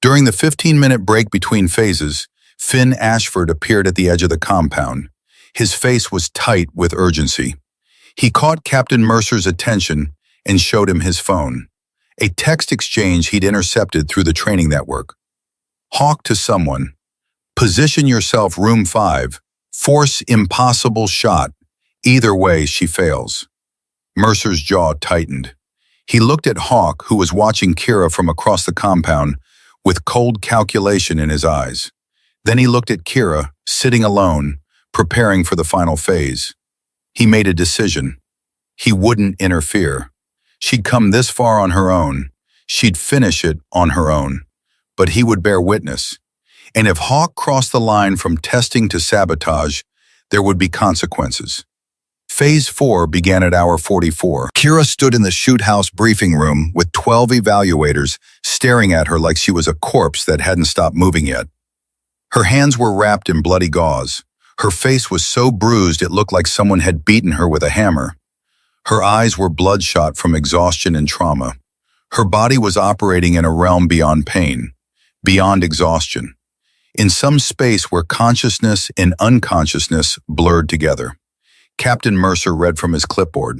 During the 15-minute break between phases, Finn Ashford appeared at the edge of the compound. His face was tight with urgency. He caught Captain Mercer's attention and showed him his phone, a text exchange he'd intercepted through the training network. Hawk to someone. Position yourself room 5. Force impossible shot. Either way, she fails. Mercer's jaw tightened. He looked at Hawk, who was watching Kira from across the compound, with cold calculation in his eyes. Then he looked at Kira, sitting alone, preparing for the final phase. He made a decision. He wouldn't interfere. She'd come this far on her own. She'd finish it on her own. But he would bear witness. And if Hawk crossed the line from testing to sabotage, there would be consequences. Phase 4 began at hour 44. Kira stood in the shoot house briefing room with 12 evaluators staring at her like she was a corpse that hadn't stopped moving yet. Her hands were wrapped in bloody gauze. Her face was so bruised it looked like someone had beaten her with a hammer. Her eyes were bloodshot from exhaustion and trauma. Her body was operating in a realm beyond pain, beyond exhaustion, in some space where consciousness and unconsciousness blurred together. Captain Mercer read from his clipboard.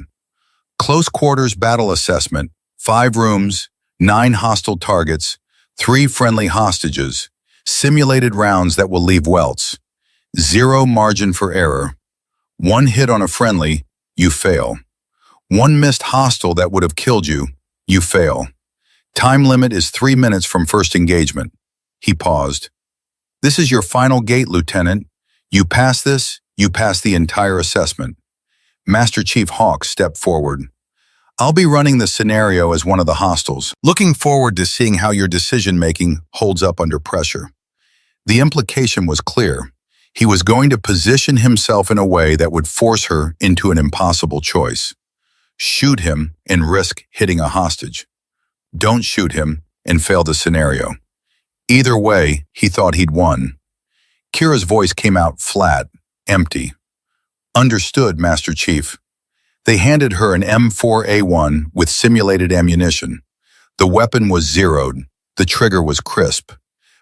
Close quarters battle assessment, 5 rooms, 9 hostile targets, 3 friendly hostages, simulated rounds that will leave welts. 0 margin for error. 1 hit on a friendly, you fail. 1 missed hostile that would have killed you, you fail. Time limit is 3 minutes from first engagement. He paused. This is your final gate, Lieutenant. You pass this, you pass the entire assessment. Master Chief Hawks stepped forward. "I'll be running the scenario as one of the hostiles, looking forward to seeing how your decision-making holds up under pressure." The implication was clear. He was going to position himself in a way that would force her into an impossible choice. Shoot him and risk hitting a hostage. Don't shoot him and fail the scenario. Either way, he thought he'd won. Kira's voice came out flat, empty. "Understood, Master Chief." They handed her an M4A1 with simulated ammunition. The weapon was zeroed, the trigger was crisp,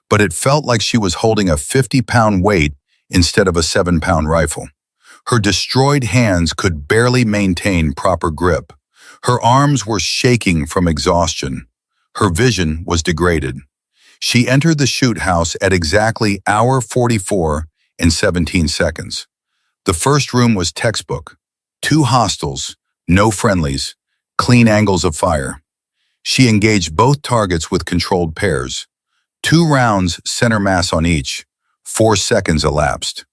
but it felt like she was holding a 50-pound weight instead of a 7-pound rifle. Her destroyed hands could barely maintain proper grip. Her arms were shaking from exhaustion. Her vision was degraded. She entered the shoot house at exactly hour 44 and 17 seconds. The first room was textbook. 2 hostiles, no friendlies, clean angles of fire. She engaged both targets with controlled pairs. 2 rounds center mass on each. 4 seconds elapsed.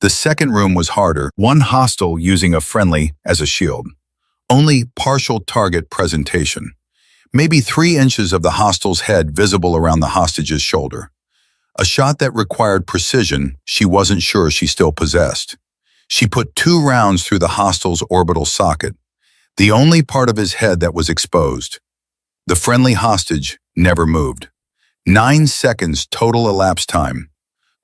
The second room was harder, 1 hostile using a friendly as a shield. Only partial target presentation. Maybe 3 inches of the hostile's head visible around the hostage's shoulder. A shot that required precision she wasn't sure she still possessed. She put 2 rounds through the hostile's orbital socket, the only part of his head that was exposed. The friendly hostage never moved. 9 seconds total elapsed time.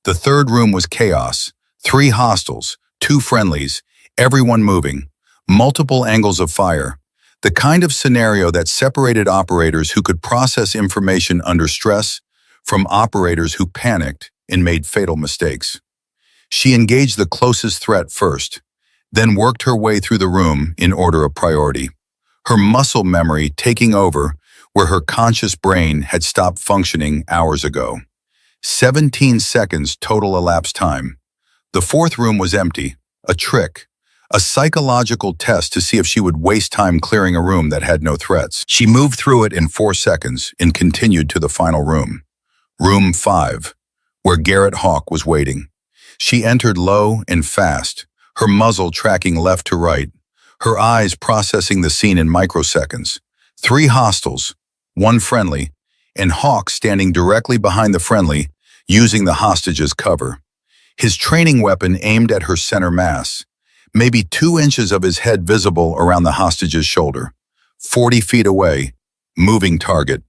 The third room was chaos. 3 hostiles, 2 friendlies, everyone moving, multiple angles of fire. The kind of scenario that separated operators who could process information under stress from operators who panicked and made fatal mistakes. She engaged the closest threat first, then worked her way through the room in order of priority, her muscle memory taking over where her conscious brain had stopped functioning hours ago. 17 seconds total elapsed time. The fourth room was empty, a trick, a psychological test to see if she would waste time clearing a room that had no threats. She moved through it in 4 seconds and continued to the final room. Room 5, where Garrett Hawk was waiting. She entered low and fast, her muzzle tracking left to right, her eyes processing the scene in microseconds. 3 hostiles, 1 friendly, and Hawk standing directly behind the friendly, using the hostage as cover. His training weapon aimed at her center mass, maybe 2 inches of his head visible around the hostage's shoulder. 40 feet away, moving target.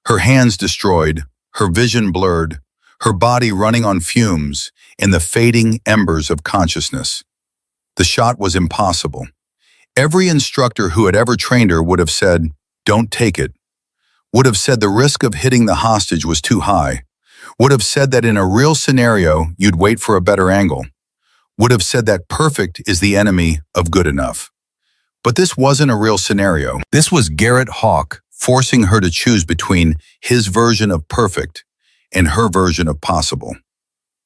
Her hands destroyed, her vision blurred, her body running on fumes in the fading embers of consciousness. The shot was impossible. Every instructor who had ever trained her would have said, "Don't take it." Would have said the risk of hitting the hostage was too high. Would have said that in a real scenario, you'd wait for a better angle. Would have said that perfect is the enemy of good enough. But this wasn't a real scenario. This was Garrett Hawk forcing her to choose between his version of perfect and her version of possible.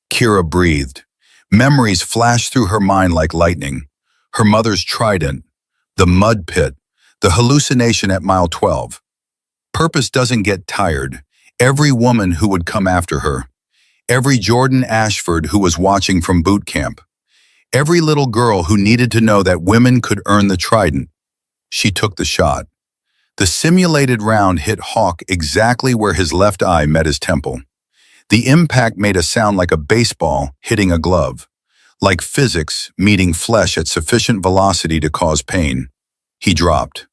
Kira breathed. Memories flashed through her mind like lightning. Her mother's trident, the mud pit, the hallucination at mile 12. Purpose doesn't get tired. Every woman who would come after her. Every Jordan Ashford who was watching from boot camp. Every little girl who needed to know that women could earn the trident. She took the shot. The simulated round hit Hawk exactly where his left eye met his temple. The impact made a sound like a baseball hitting a glove, like physics meeting flesh at sufficient velocity to cause pain. He dropped.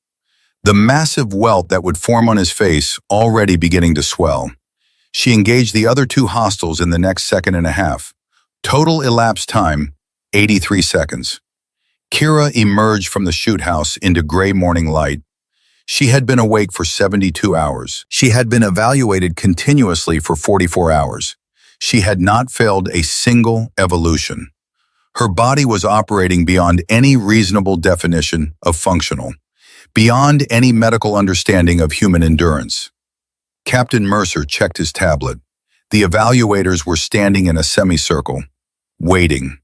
The massive welt that would form on his face already beginning to swell. She engaged the other 2 hostiles in the next second and a half. Total elapsed time, 83 seconds. Kira emerged from the shoot house into gray morning light. She had been awake for 72 hours. She had been evaluated continuously for 44 hours. She had not failed a single evolution. Her body was operating beyond any reasonable definition of functional, beyond any medical understanding of human endurance. Captain Mercer checked his tablet. The evaluators were standing in a semicircle, waiting.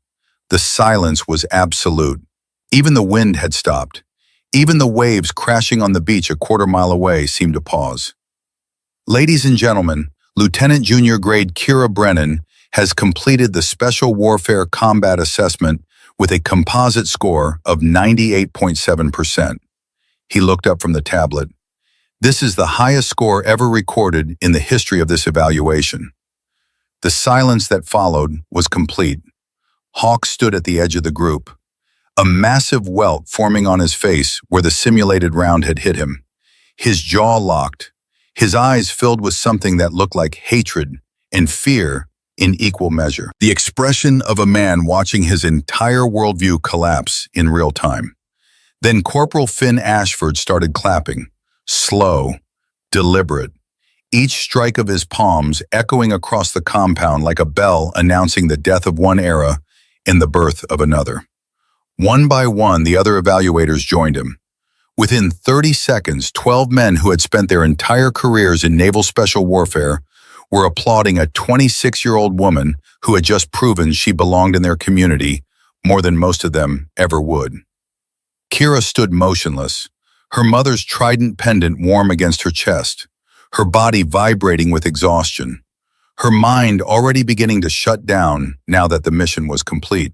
The silence was absolute. Even the wind had stopped. Even the waves crashing on the beach a quarter-mile away seemed to pause. Ladies and gentlemen, Lieutenant Junior Grade Kira Brennan has completed the Special Warfare Combat Assessment with a composite score of 98.7%. He looked up from the tablet. This is the highest score ever recorded in the history of this evaluation. The silence that followed was complete. Hawk stood at the edge of the group, a massive welt forming on his face where the simulated round had hit him. His jaw locked, his eyes filled with something that looked like hatred and fear in equal measure. The expression of a man watching his entire worldview collapse in real time. Then Corporal Finn Ashford started clapping, slow, deliberate, each strike of his palms echoing across the compound like a bell announcing the death of one era and the birth of another. One by one, the other evaluators joined him. Within 30 seconds, 12 men who had spent their entire careers in naval special warfare were applauding a 26-year-old woman who had just proven she belonged in their community more than most of them ever would. Kira stood motionless, her mother's trident pendant warm against her chest, her body vibrating with exhaustion, her mind already beginning to shut down now that the mission was complete,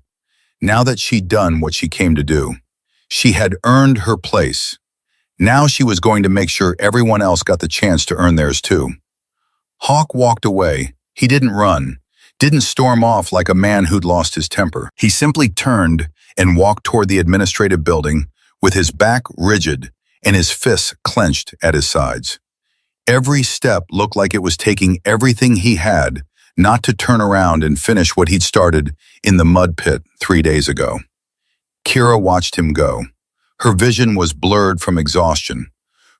now that she'd done what she came to do. She had earned her place. Now she was going to make sure everyone else got the chance to earn theirs too. Hawk walked away. He didn't run, didn't storm off like a man who'd lost his temper. He simply turned and walked toward the administrative building with his back rigid and his fists clenched at his sides. Every step looked like it was taking everything he had not to turn around and finish what he'd started in the mud pit 3 days ago. Kira watched him go. Her vision was blurred from exhaustion.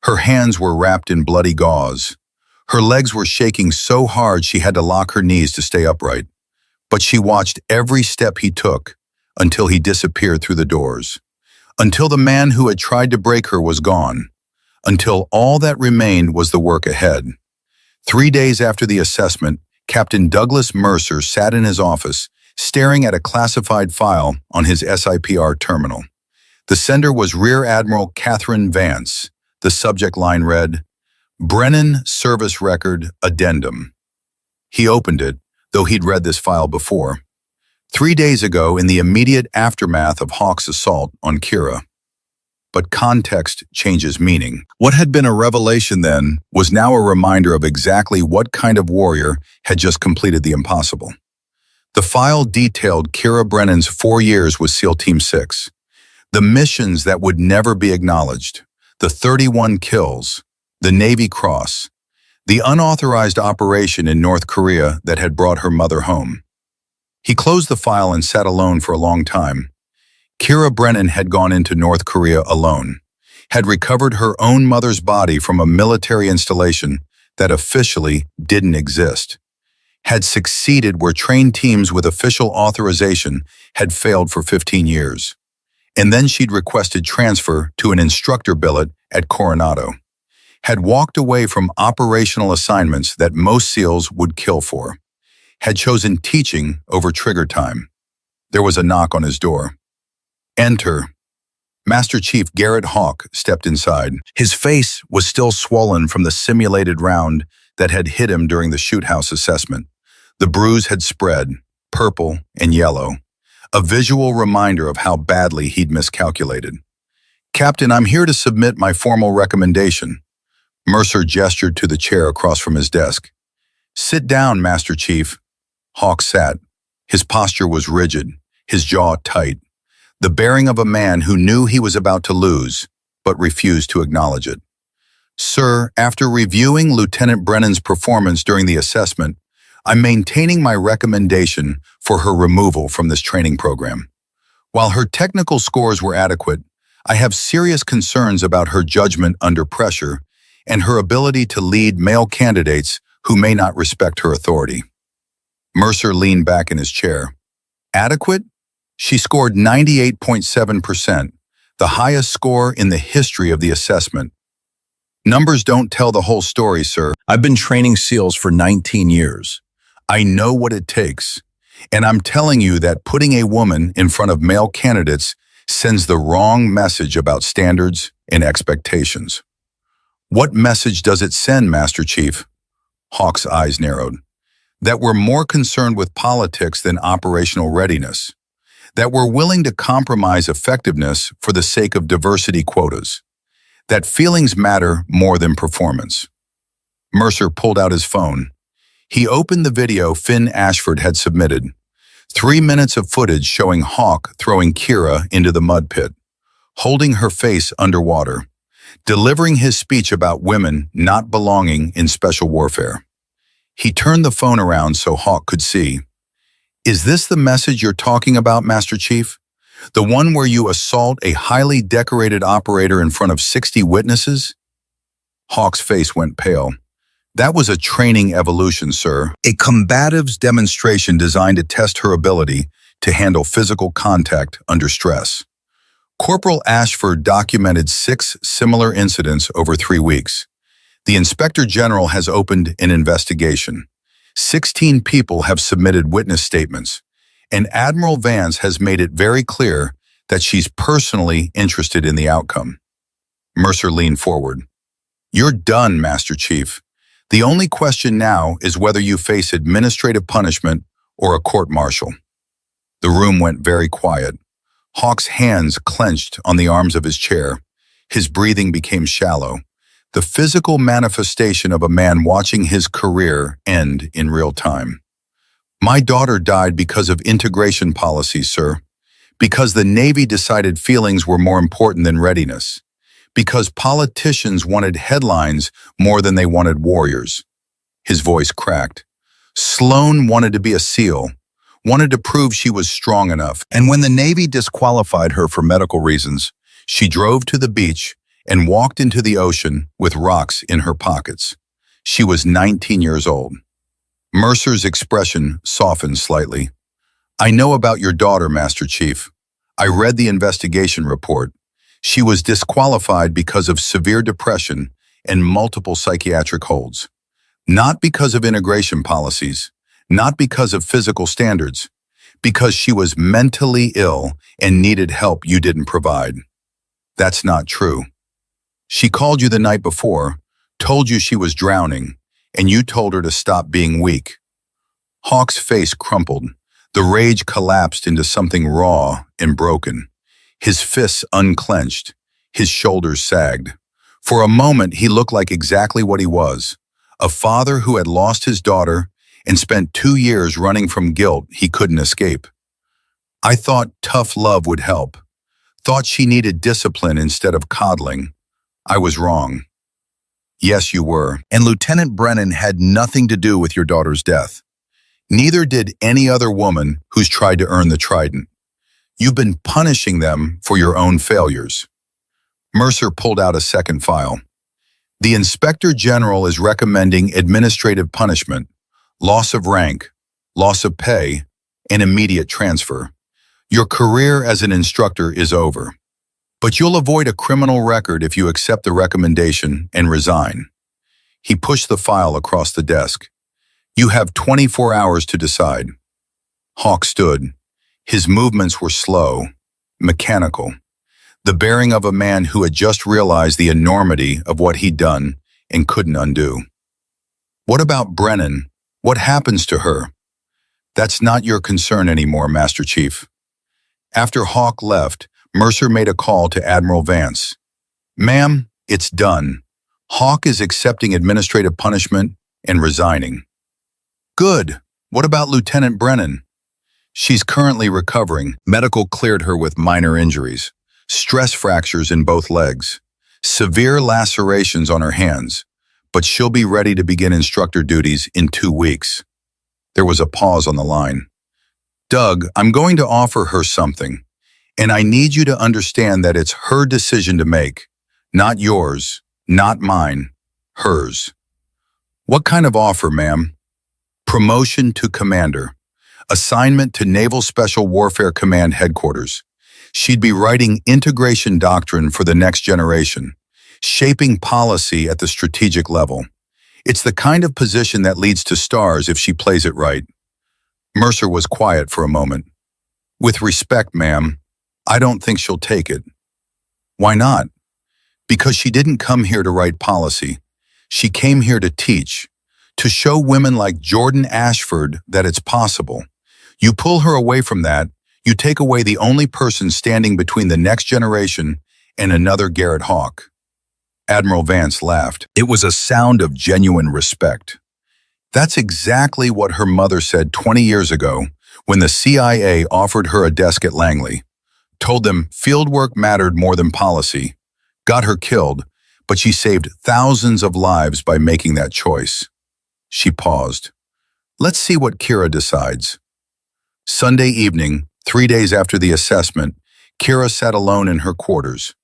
Her hands were wrapped in bloody gauze. Her legs were shaking so hard she had to lock her knees to stay upright. But she watched every step he took until he disappeared through the doors. Until the man who had tried to break her was gone. Until all that remained was the work ahead. 3 days after the assessment, Captain Douglas Mercer sat in his office, staring at a classified file on his SIPR terminal. The sender was Rear Admiral Catherine Vance. The subject line read, Brennan Service Record Addendum. He opened it, though he'd read this file before. 3 days ago, in the immediate aftermath of Hawk's assault on Kira. But context changes meaning. What had been a revelation then was now a reminder of exactly what kind of warrior had just completed the impossible. The file detailed Kira Brennan's 4 years with SEAL Team 6, the missions that would never be acknowledged, the 31 kills, the Navy Cross, the unauthorized operation in North Korea that had brought her mother home. He closed the file and sat alone for a long time. Kira Brennan had gone into North Korea alone, had recovered her own mother's body from a military installation that officially didn't exist, had succeeded where trained teams with official authorization had failed for 15 years. And then she'd requested transfer to an instructor billet at Coronado, had walked away from operational assignments that most SEALs would kill for, had chosen teaching over trigger time. There was a knock on his door. Enter. Master Chief Garrett Hawk stepped inside. His face was still swollen from the simulated round that had hit him during the shoot house assessment. The bruise had spread, purple and yellow, a visual reminder of how badly he'd miscalculated. Captain, I'm here to submit my formal recommendation. Mercer gestured to the chair across from his desk. Sit down, Master Chief. Hawk sat. His posture was rigid, his jaw tight, the bearing of a man who knew he was about to lose, but refused to acknowledge it. Sir, after reviewing Lieutenant Brennan's performance during the assessment, I'm maintaining my recommendation for her removal from this training program. While her technical scores were adequate, I have serious concerns about her judgment under pressure and her ability to lead male candidates who may not respect her authority. Mercer leaned back in his chair. Adequate? She scored 98.7%, the highest score in the history of the assessment. Numbers don't tell the whole story, sir. I've been training SEALs for 19 years. I know what it takes. And I'm telling you that putting a woman in front of male candidates sends the wrong message about standards and expectations. What message does it send, Master Chief? Hawk's eyes narrowed. That we're more concerned with politics than operational readiness. that we're willing to compromise effectiveness for the sake of diversity quotas, that feelings matter more than performance. Mercer pulled out his phone. He opened the video Finn Ashford had submitted. 3 minutes of footage showing Hawk throwing Kira into the mud pit, holding her face underwater, delivering his speech about women not belonging in special warfare. He turned the phone around so Hawk could see. Is this the message you're talking about, Master Chief? The one where you assault a highly decorated operator in front of 60 witnesses? Hawk's face went pale. That was a training evolution, sir. A combative's demonstration designed to test her ability to handle physical contact under stress. Corporal Ashford documented 6 similar incidents over 3 weeks. The Inspector General has opened an investigation. 16 people have submitted witness statements, and Admiral Vance has made it very clear that she's personally interested in the outcome. Mercer leaned forward. You're done, Master Chief. The only question now is whether you face administrative punishment or a court-martial. The room went very quiet. Hawk's hands clenched on the arms of his chair. His breathing became shallow, the physical manifestation of a man watching his career end in real time. My daughter died because of integration policies, sir. Because the Navy decided feelings were more important than readiness. Because politicians wanted headlines more than they wanted warriors. His voice cracked. Sloan wanted to be a SEAL, wanted to prove she was strong enough, and when the Navy disqualified her for medical reasons, she drove to the beach and walked into the ocean with rocks in her pockets. She was 19 years old. Mercer's expression softened slightly. I know about your daughter, Master Chief. I read the investigation report. She was disqualified because of severe depression and multiple psychiatric holds. Not because of integration policies, not because of physical standards, because she was mentally ill and needed help you didn't provide. That's not true. She called you the night before, told you she was drowning, and you told her to stop being weak. Hawk's face crumpled. The rage collapsed into something raw and broken. His fists unclenched. His shoulders sagged. For a moment, he looked like exactly what he was, a father who had lost his daughter and spent 2 years running from guilt he couldn't escape. I thought tough love would help. Thought she needed discipline instead of coddling. I was wrong. Yes, you were. And Lieutenant Brennan had nothing to do with your daughter's death. Neither did any other woman who's tried to earn the Trident. You've been punishing them for your own failures. Mercer pulled out a second file. The Inspector General is recommending administrative punishment, loss of rank, loss of pay, and immediate transfer. Your career as an instructor is over. But you'll avoid a criminal record if you accept the recommendation and resign. He pushed the file across the desk. You have 24 hours to decide. Hawk stood. His movements were slow, mechanical, the bearing of a man who had just realized the enormity of what he'd done and couldn't undo. What about Brennan? What happens to her? That's not your concern anymore, Master Chief. After Hawk left, Mercer made a call to Admiral Vance. Ma'am, it's done. Hawk is accepting administrative punishment and resigning. Good. What about Lieutenant Brennan? She's currently recovering. Medical cleared her with minor injuries, stress fractures in both legs, severe lacerations on her hands, but she'll be ready to begin instructor duties in 2 weeks. There was a pause on the line. Doug, I'm going to offer her something, and I need you to understand that it's her decision to make, not yours, not mine, hers. What kind of offer, ma'am? Promotion to commander. Assignment to Naval Special Warfare Command Headquarters. She'd be writing integration doctrine for the next generation, shaping policy at the strategic level. It's the kind of position that leads to stars if she plays it right. Mercer was quiet for a moment. With respect, ma'am, I don't think she'll take it. Why not? Because she didn't come here to write policy. She came here to teach, to show women like Jordan Ashford that it's possible. You pull her away from that, You take away the only person standing between the next generation and another Garrett Hawk. Admiral Vance laughed. It was a sound of genuine respect. That's exactly what her mother said 20 years ago when the CIA offered her a desk at Langley, told them fieldwork mattered more than policy, got her killed, but she saved thousands of lives by making that choice. She paused. Let's see what Kira decides. Sunday evening, 3 days after the assessment, Kira sat alone in her quarters.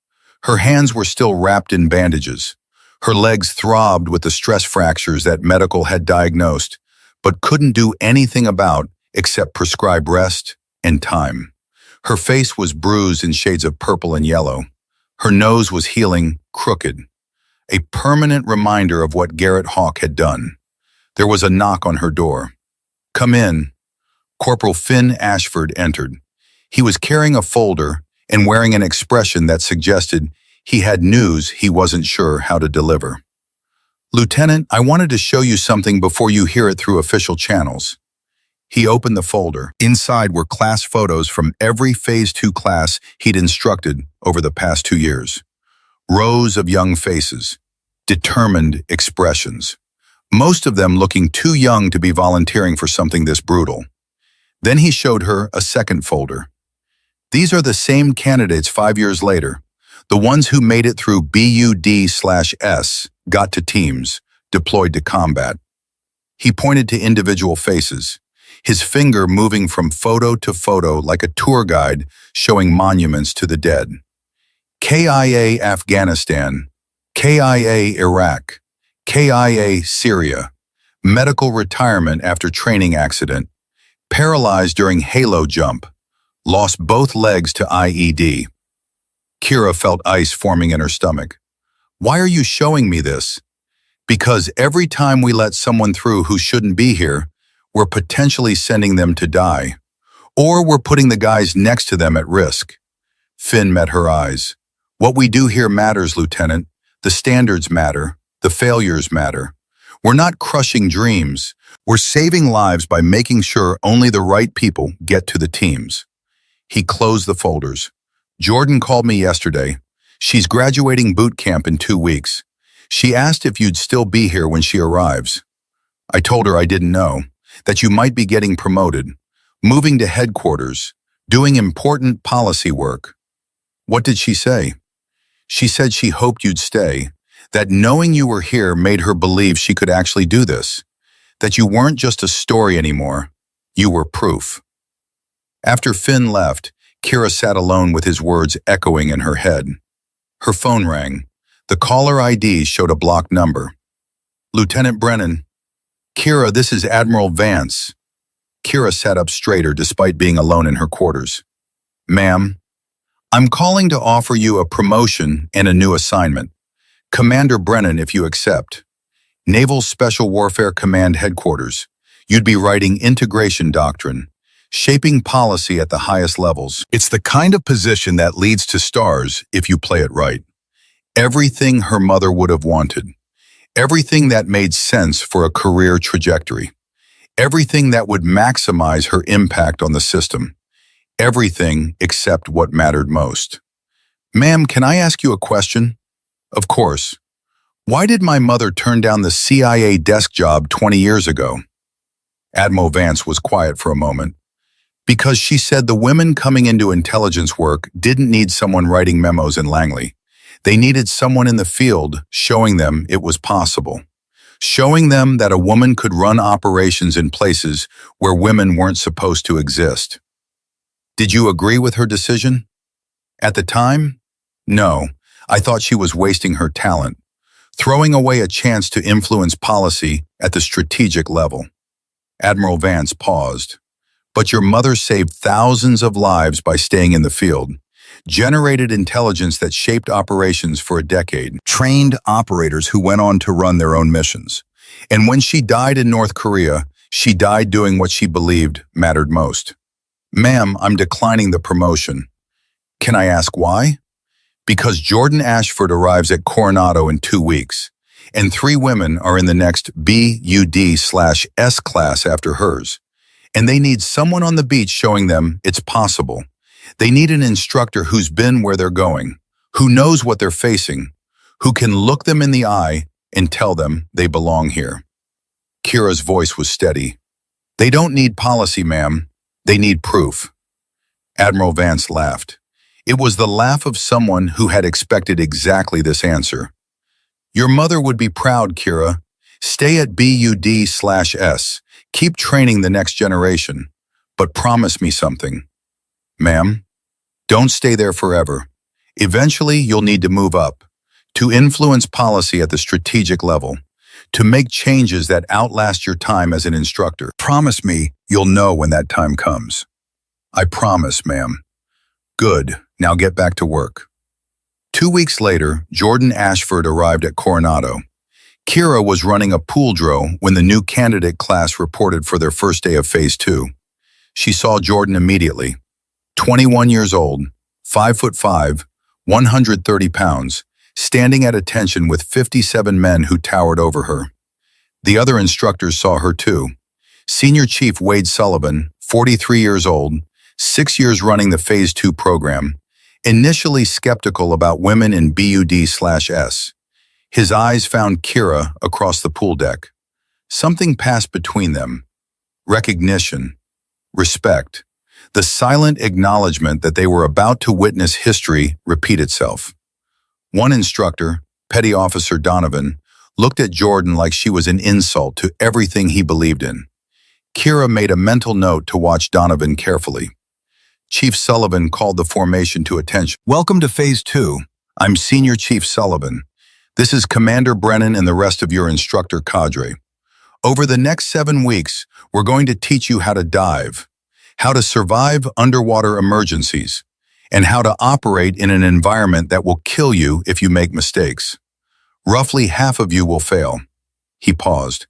Her hands were still wrapped in bandages. Her legs throbbed with the stress fractures that medical had diagnosed, but couldn't do anything about except prescribe rest and time. Her face was bruised in shades of purple and yellow. Her nose was healing, crooked. A permanent reminder of what Garrett Hawk had done. There was a knock on her door. Come in. Corporal Finn Ashford entered. He was carrying a folder and wearing an expression that suggested he had news he wasn't sure how to deliver. Lieutenant, I wanted to show you something before you hear it through official channels. He opened the folder. Inside were class photos from every Phase 2 class he'd instructed over the past 2 years. Rows of young faces, determined expressions, most of them looking too young to be volunteering for something this brutal. Then he showed her a second folder. These are the same candidates 5 years later, the ones who made it through BUD/S, got to teams, deployed to combat. He pointed to individual faces, his finger moving from photo to photo like a tour guide showing monuments to the dead. KIA Afghanistan, KIA Iraq, KIA Syria, medical retirement after training accident, paralyzed during halo jump, lost both legs to IED. Kira felt ice forming in her stomach. Why are you showing me this? Because every time we let someone through who shouldn't be here, we're potentially sending them to die. Or we're putting the guys next to them at risk. Finn met her eyes. What we do here matters, Lieutenant. The standards matter. The failures matter. We're not crushing dreams. We're saving lives by making sure only the right people get to the teams. He closed the folders. Jordan called me yesterday. She's graduating boot camp in 2 weeks. She asked if you'd still be here when she arrives. I told her I didn't know, that you might be getting promoted, moving to headquarters, doing important policy work. What did she say? She said she hoped you'd stay, that knowing you were here made her believe she could actually do this, that you weren't just a story anymore, you were proof. After Finn left, Kira sat alone with his words echoing in her head. Her phone rang. The caller ID showed a blocked number. Lieutenant Brennan. Kira, this is Admiral Vance. Kira sat up straighter despite being alone in her quarters. Ma'am, I'm calling to offer you a promotion and a new assignment. Commander Brennan, if you accept. Naval Special Warfare Command Headquarters. You'd be writing integration doctrine, shaping policy at the highest levels. It's the kind of position that leads to stars if you play it right. Everything her mother would have wanted. Everything that made sense for a career trajectory. Everything that would maximize her impact on the system. Everything except what mattered most. Ma'am, can I ask you a question? Of course. Why did my mother turn down the CIA desk job 20 years ago? Admiral Vance was quiet for a moment. Because she said the women coming into intelligence work didn't need someone writing memos in Langley. They needed someone in the field showing them it was possible. Showing them that a woman could run operations in places where women weren't supposed to exist. Did you agree with her decision? At the time? No. I thought she was wasting her talent, throwing away a chance to influence policy at the strategic level. Admiral Vance paused. But your mother saved thousands of lives by staying in the field, generated intelligence that shaped operations for a decade, trained operators who went on to run their own missions. And when she died in North Korea, she died doing what she believed mattered most. Ma'am, I'm declining the promotion. Can I ask why? Because Jordan Ashford arrives at Coronado in 2 weeks, and 3 women are in the next BUD/S class after hers. And they need someone on the beach showing them it's possible. They need an instructor who's been where they're going, who knows what they're facing, who can look them in the eye and tell them they belong here. Kira's voice was steady. They don't need policy, ma'am. They need proof. Admiral Vance laughed. It was the laugh of someone who had expected exactly this answer. Your mother would be proud, Kira. Stay at BUD/S. Keep training the next generation. But promise me something. Ma'am, don't stay there forever. Eventually, you'll need to move up, to influence policy at the strategic level, to make changes that outlast your time as an instructor. Promise me you'll know when that time comes. I promise, ma'am. Good. Now get back to work. 2 weeks later, Jordan Ashford arrived at Coronado. Kira was running a pool drill when the new candidate class reported for their first day of Phase 2. She saw Jordan immediately. 21 years old, 5'5", 130 pounds, standing at attention with 57 men who towered over her. The other instructors saw her too. Senior Chief Wade Sullivan, 43 years old, 6 years running the Phase 2 program, initially skeptical about women in BUD/S. His eyes found Kira across the pool deck. Something passed between them. Recognition. Respect. The silent acknowledgement that they were about to witness history repeat itself. One instructor, Petty Officer Donovan, looked at Jordan like she was an insult to everything he believed in. Kira made a mental note to watch Donovan carefully. Chief Sullivan called the formation to attention. Welcome to Phase 2. I'm Senior Chief Sullivan. This is Commander Brennan and the rest of your instructor cadre. Over the next 7 weeks, we're going to teach you how to dive, how to survive underwater emergencies, and how to operate in an environment that will kill you if you make mistakes. Roughly half of you will fail. He paused.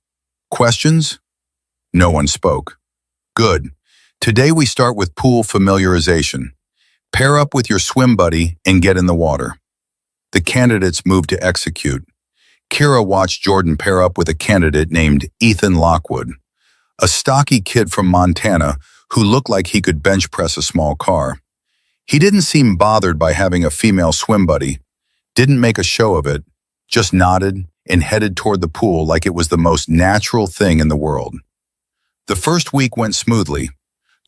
Questions? No one spoke. Good. Today we start with pool familiarization. Pair up with your swim buddy and get in the water. The candidates moved to execute. Kira watched Jordan pair up with a candidate named Ethan Lockwood, a stocky kid from Montana who looked like he could bench press a small car. He didn't seem bothered by having a female swim buddy, didn't make a show of it, just nodded and headed toward the pool like it was the most natural thing in the world. The first week went smoothly.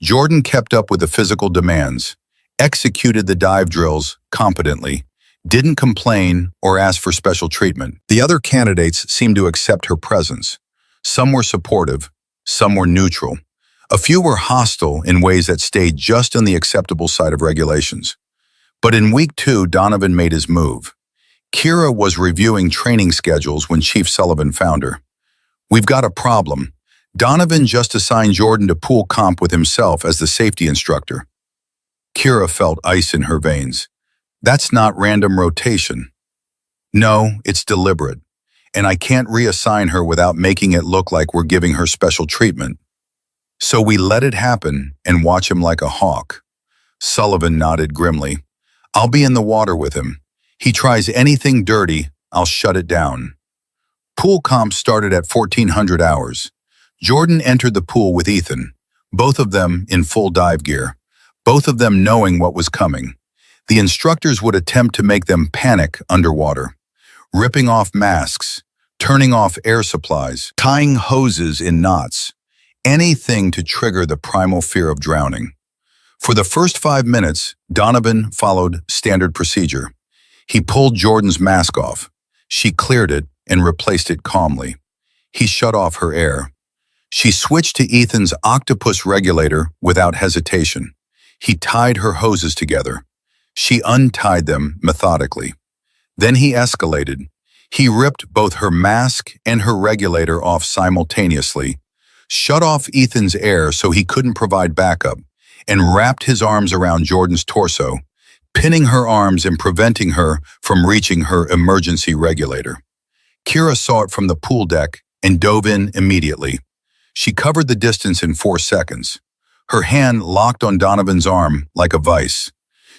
Jordan kept up with the physical demands, executed the dive drills competently, didn't complain or ask for special treatment. The other candidates seemed to accept her presence. Some were supportive, some were neutral. A few were hostile in ways that stayed just on the acceptable side of regulations. But in week 2, Donovan made his move. Kira was reviewing training schedules when Chief Sullivan found her. We've got a problem. Donovan just assigned Jordan to pool comp with himself as the safety instructor. Kira felt ice in her veins. That's not random rotation. No, it's deliberate, and I can't reassign her without making it look like we're giving her special treatment. So we let it happen and watch him like a hawk. Sullivan nodded grimly. I'll be in the water with him. He tries anything dirty, I'll shut it down. Pool comp started at 1400 hours. Jordan entered the pool with Ethan, both of them in full dive gear, both of them knowing what was coming. The instructors would attempt to make them panic underwater, ripping off masks, turning off air supplies, tying hoses in knots, anything to trigger the primal fear of drowning. For the first 5 minutes, Donovan followed standard procedure. He pulled Jordan's mask off. She cleared it and replaced it calmly. He shut off her air. She switched to Ethan's octopus regulator without hesitation. He tied her hoses together. She untied them methodically. Then he escalated. He ripped both her mask and her regulator off simultaneously, shut off Ethan's air so he couldn't provide backup, and wrapped his arms around Jordan's torso, pinning her arms and preventing her from reaching her emergency regulator. Kira saw it from the pool deck and dove in immediately. She covered the distance in 4 seconds. Her hand locked on Donovan's arm like a vice.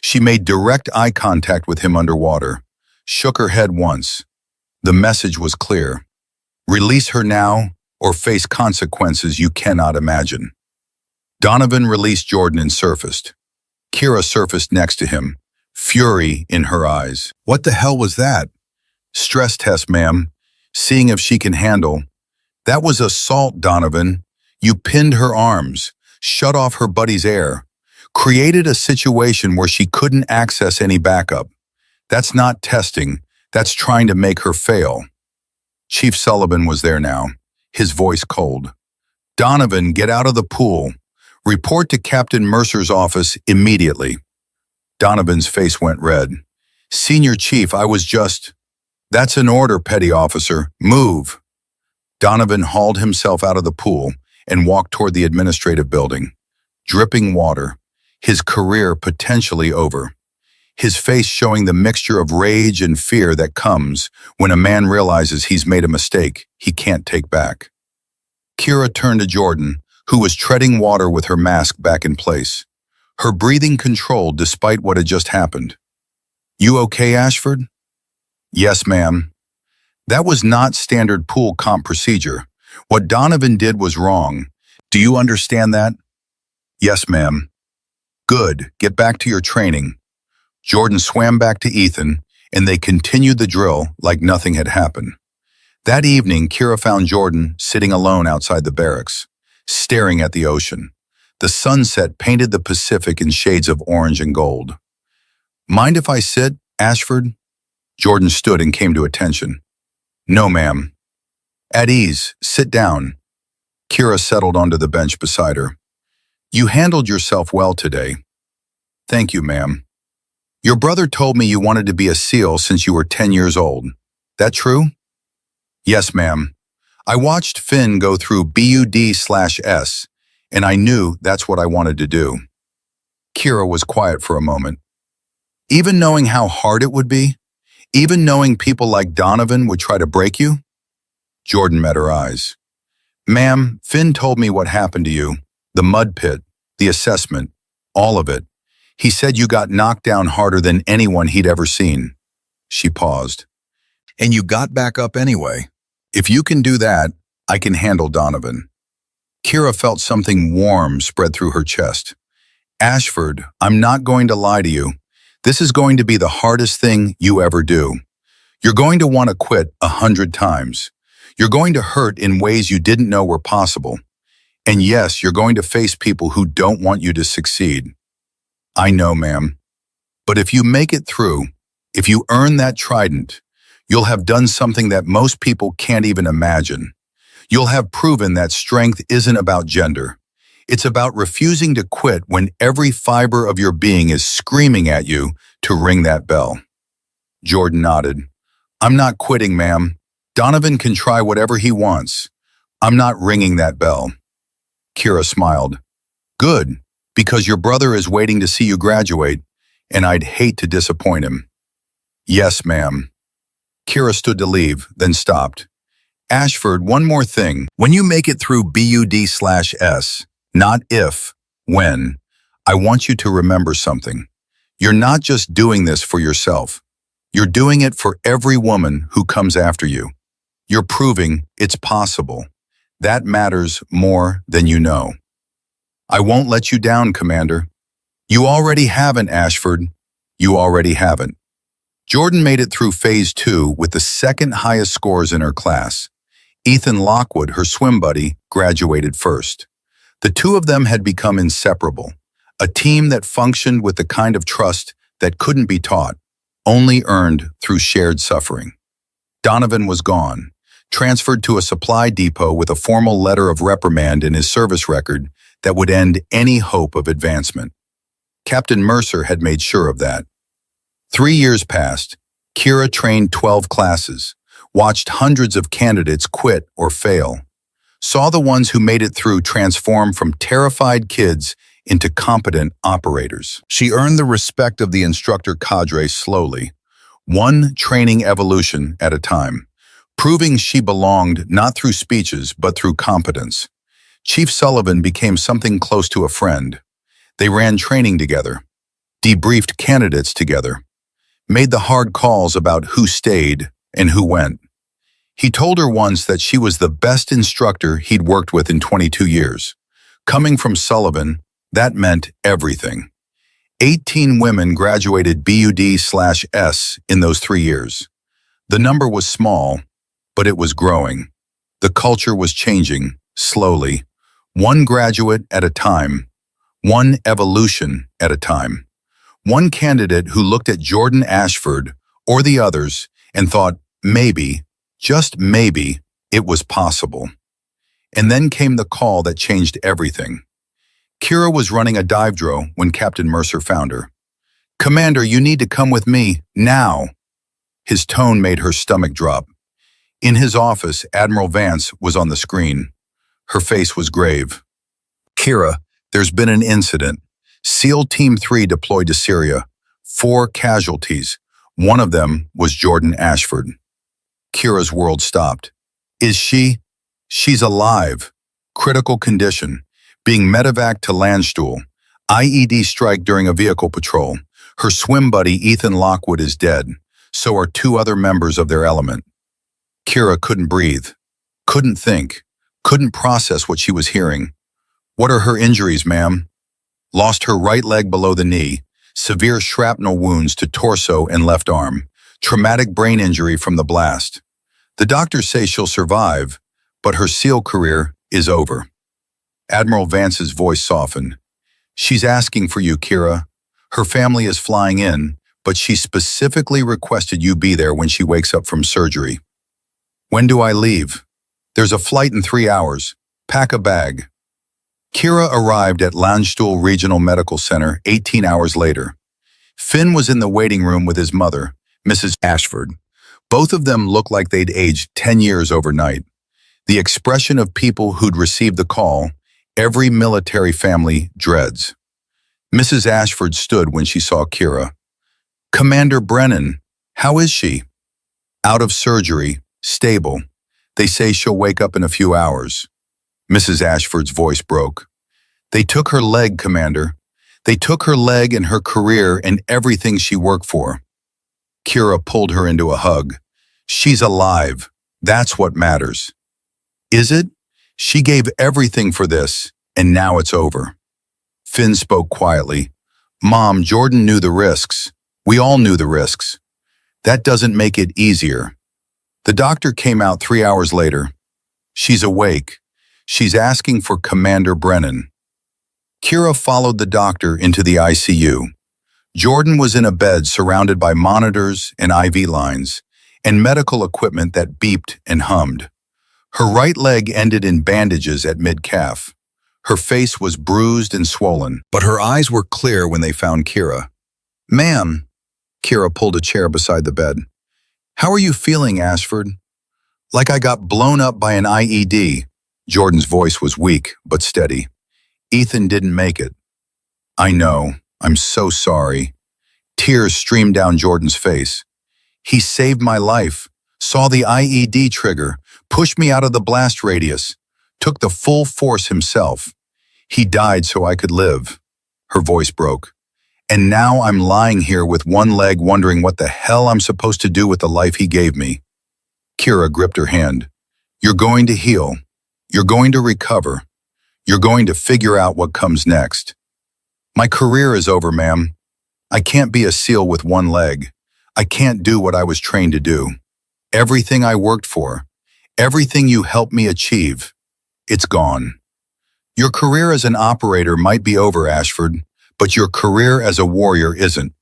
She made direct eye contact with him underwater, shook her head once. The message was clear. Release her now or face consequences you cannot imagine. Donovan released Jordan and surfaced. Kira surfaced next to him, fury in her eyes. What the hell was that? Stress test, ma'am. Seeing if she can handle. That was assault, Donovan. You pinned her arms, shut off her buddy's air, created a situation where she couldn't access any backup. That's not testing. That's trying to make her fail. Chief Sullivan was there now, his voice cold. Donovan, get out of the pool. Report to Captain Mercer's office immediately. Donovan's face went red. Senior Chief, I was just... That's an order, petty officer. Move. Donovan hauled himself out of the pool and walked toward the administrative building. Dripping water, his career potentially over. His face showing the mixture of rage and fear that comes when a man realizes he's made a mistake he can't take back. Kira turned to Jordan, who was treading water with her mask back in place. Her breathing controlled despite what had just happened. You okay, Ashford? Yes, ma'am. That was not standard pool comp procedure. What Donovan did was wrong. Do you understand that? Yes, ma'am. Good. Get back to your training. Jordan swam back to Ethan, and they continued the drill like nothing had happened. That evening, Kira found Jordan sitting alone outside the barracks, staring at the ocean. The sunset painted the Pacific in shades of orange and gold. Mind if I sit, Ashford? Jordan stood and came to attention. No, ma'am. At ease, sit down. Kira settled onto the bench beside her. You handled yourself well today. Thank you, ma'am. Your brother told me you wanted to be a SEAL since you were 10 years old. That true? Yes, ma'am. I watched Finn go through BUD/S, and I knew that's what I wanted to do. Kira was quiet for a moment. Even knowing how hard it would be? Even knowing people like Donovan would try to break you? Jordan met her eyes. Ma'am, Finn told me what happened to you. The mud pit, the assessment, all of it. He said you got knocked down harder than anyone he'd ever seen. She paused. And you got back up anyway. If you can do that, I can handle Donovan. Kira felt something warm spread through her chest. Ashford, I'm not going to lie to you. This is going to be the hardest thing you ever do. You're going to want to quit 100 times. You're going to hurt in ways you didn't know were possible. And yes, you're going to face people who don't want you to succeed. I know, ma'am. But if you make it through, if you earn that trident, you'll have done something that most people can't even imagine. You'll have proven that strength isn't about gender. It's about refusing to quit when every fiber of your being is screaming at you to ring that bell. Jordan nodded. I'm not quitting, ma'am. Donovan can try whatever he wants. I'm not ringing that bell. Kira smiled. Good, because your brother is waiting to see you graduate, and I'd hate to disappoint him. Yes, ma'am. Kira stood to leave, then stopped. Ashford, one more thing. When you make it through BUD/S, not if, when, I want you to remember something. You're not just doing this for yourself. You're doing it for every woman who comes after you. You're proving it's possible. That matters more than you know. I won't let you down, Commander. You already haven't, Ashford. You already haven't. Jordan made it through Phase 2 with the second highest scores in her class. Ethan Lockwood, her swim buddy, graduated first. The two of them had become inseparable, a team that functioned with the kind of trust that couldn't be taught, only earned through shared suffering. Donovan was gone, transferred to a supply depot with a formal letter of reprimand in his service record that would end any hope of advancement. Captain Mercer had made sure of that. 3 years passed. Kira trained 12 classes, watched hundreds of candidates quit or fail, saw the ones who made it through transform from terrified kids into competent operators. She earned the respect of the instructor cadre slowly, one training evolution at a time, proving she belonged not through speeches but through competence. Chief Sullivan became something close to a friend. They ran training together, debriefed candidates together, made the hard calls about who stayed and who went. He told her once that she was the best instructor he'd worked with in 22 years, Coming from Sullivan, that meant everything. 18 women graduated BUD/S in those 3 years. The number was small, but it was growing. The culture was changing, slowly, one graduate at a time, one evolution at a time. One candidate who looked at Jordan Ashford or the others and thought, maybe, just maybe, it was possible. And then came the call that changed everything. Kira was running a dive drill when Captain Mercer found her. "Commander, you need to come with me, now." His tone made her stomach drop. In his office, Admiral Vance was on the screen. Her face was grave. "Kira, there's been an incident. SEAL Team 3 deployed to Syria. 4 casualties. One of them was Jordan Ashford." Kira's world stopped. "Is she?" "She's alive. Critical condition. Being medevaced to Landstuhl. IED strike during a vehicle patrol. Her swim buddy Ethan Lockwood is dead. So are 2 other members of their element." Kira couldn't breathe, couldn't think, couldn't process what she was hearing. "What are her injuries, ma'am?" "Lost her right leg below the knee, severe shrapnel wounds to torso and left arm, traumatic brain injury from the blast. The doctors say she'll survive, but her SEAL career is over." Admiral Vance's voice softened. "She's asking for you, Kira. Her family is flying in, but she specifically requested you be there when she wakes up from surgery." "When do I leave?" "There's a flight in 3 hours. Pack a bag." Kira arrived at Landstuhl Regional Medical Center 18 hours later. Finn was in the waiting room with his mother, Mrs. Ashford. Both of them looked like they'd aged 10 years overnight. The expression of people who'd received the call, every military family dreads. Mrs. Ashford stood when she saw Kira. "Commander Brennan, how is she?" "Out of surgery, stable. They say she'll wake up in a few hours." Mrs. Ashford's voice broke. "They took her leg, Commander. They took her leg and her career and everything she worked for." Kira pulled her into a hug. "She's alive. That's what matters." "Is it? She gave everything for this, and now it's over." Finn spoke quietly. "Mom, Jordan knew the risks. We all knew the risks. That doesn't make it easier." The doctor came out 3 hours later. "She's awake. She's asking for Commander Brennan." Kira followed the doctor into the ICU. Jordan was in a bed surrounded by monitors and IV lines, and medical equipment that beeped and hummed. Her right leg ended in bandages at mid-calf. Her face was bruised and swollen, but her eyes were clear when they found Kira. "Ma'am," Kira pulled a chair beside the bed. "How are you feeling, Ashford?" "Like I got blown up by an IED. Jordan's voice was weak, but steady. "Ethan didn't make it." "I know. I'm so sorry." Tears streamed down Jordan's face. "He saved my life, saw the IED trigger, pushed me out of the blast radius, took the full force himself. He died so I could live." Her voice broke. "And now I'm lying here with one leg wondering what the hell I'm supposed to do with the life he gave me." Kira gripped her hand. "You're going to heal. You're going to recover. You're going to figure out what comes next." "My career is over, ma'am. I can't be a SEAL with one leg. I can't do what I was trained to do. Everything I worked for, everything you helped me achieve, it's gone. Your career as an operator might be over, Ashford, but your career as a warrior isn't.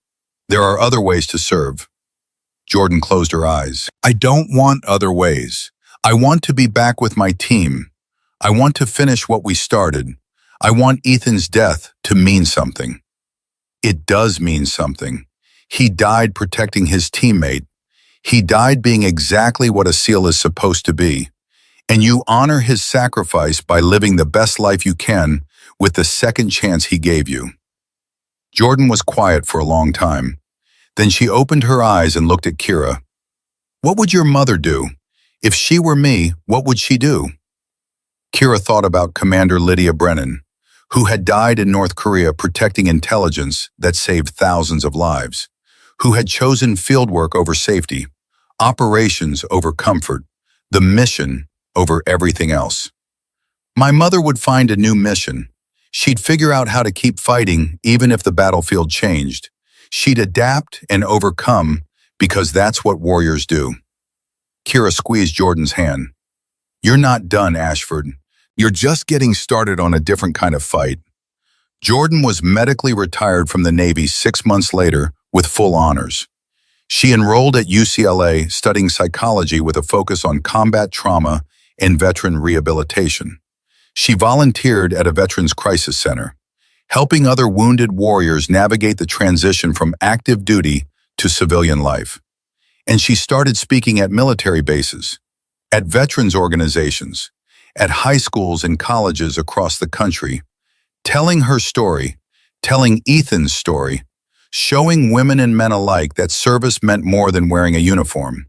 There are other ways to serve." Jordan closed her eyes. "I don't want other ways. I want to be back with my team. I want to finish what we started. I want Ethan's death to mean something." "It does mean something. He died protecting his teammate. He died being exactly what a SEAL is supposed to be. And you honor his sacrifice by living the best life you can with the second chance he gave you." Jordan was quiet for a long time. Then she opened her eyes and looked at Kira. "What would your mother do? If she were me, what would she do?" Kira thought about Commander Lydia Brennan, who had died in North Korea protecting intelligence that saved thousands of lives, who had chosen fieldwork over safety, operations over comfort, the mission over everything else. "My mother would find a new mission, She'd figure out how to keep fighting even if the battlefield changed. She'd adapt and overcome because that's what warriors do. Kira squeezed Jordan's hand. You're not done, Ashford. You're just getting started on a different kind of fight. Jordan was medically retired from the Navy 6 months later with full honors. She enrolled at UCLA studying psychology with a focus on combat trauma and veteran rehabilitation. She volunteered at a Veterans Crisis Center, helping other wounded warriors navigate the transition from active duty to civilian life. And she started speaking at military bases, at veterans organizations, at high schools and colleges across the country, telling her story, telling Ethan's story, showing women and men alike that service meant more than wearing a uniform,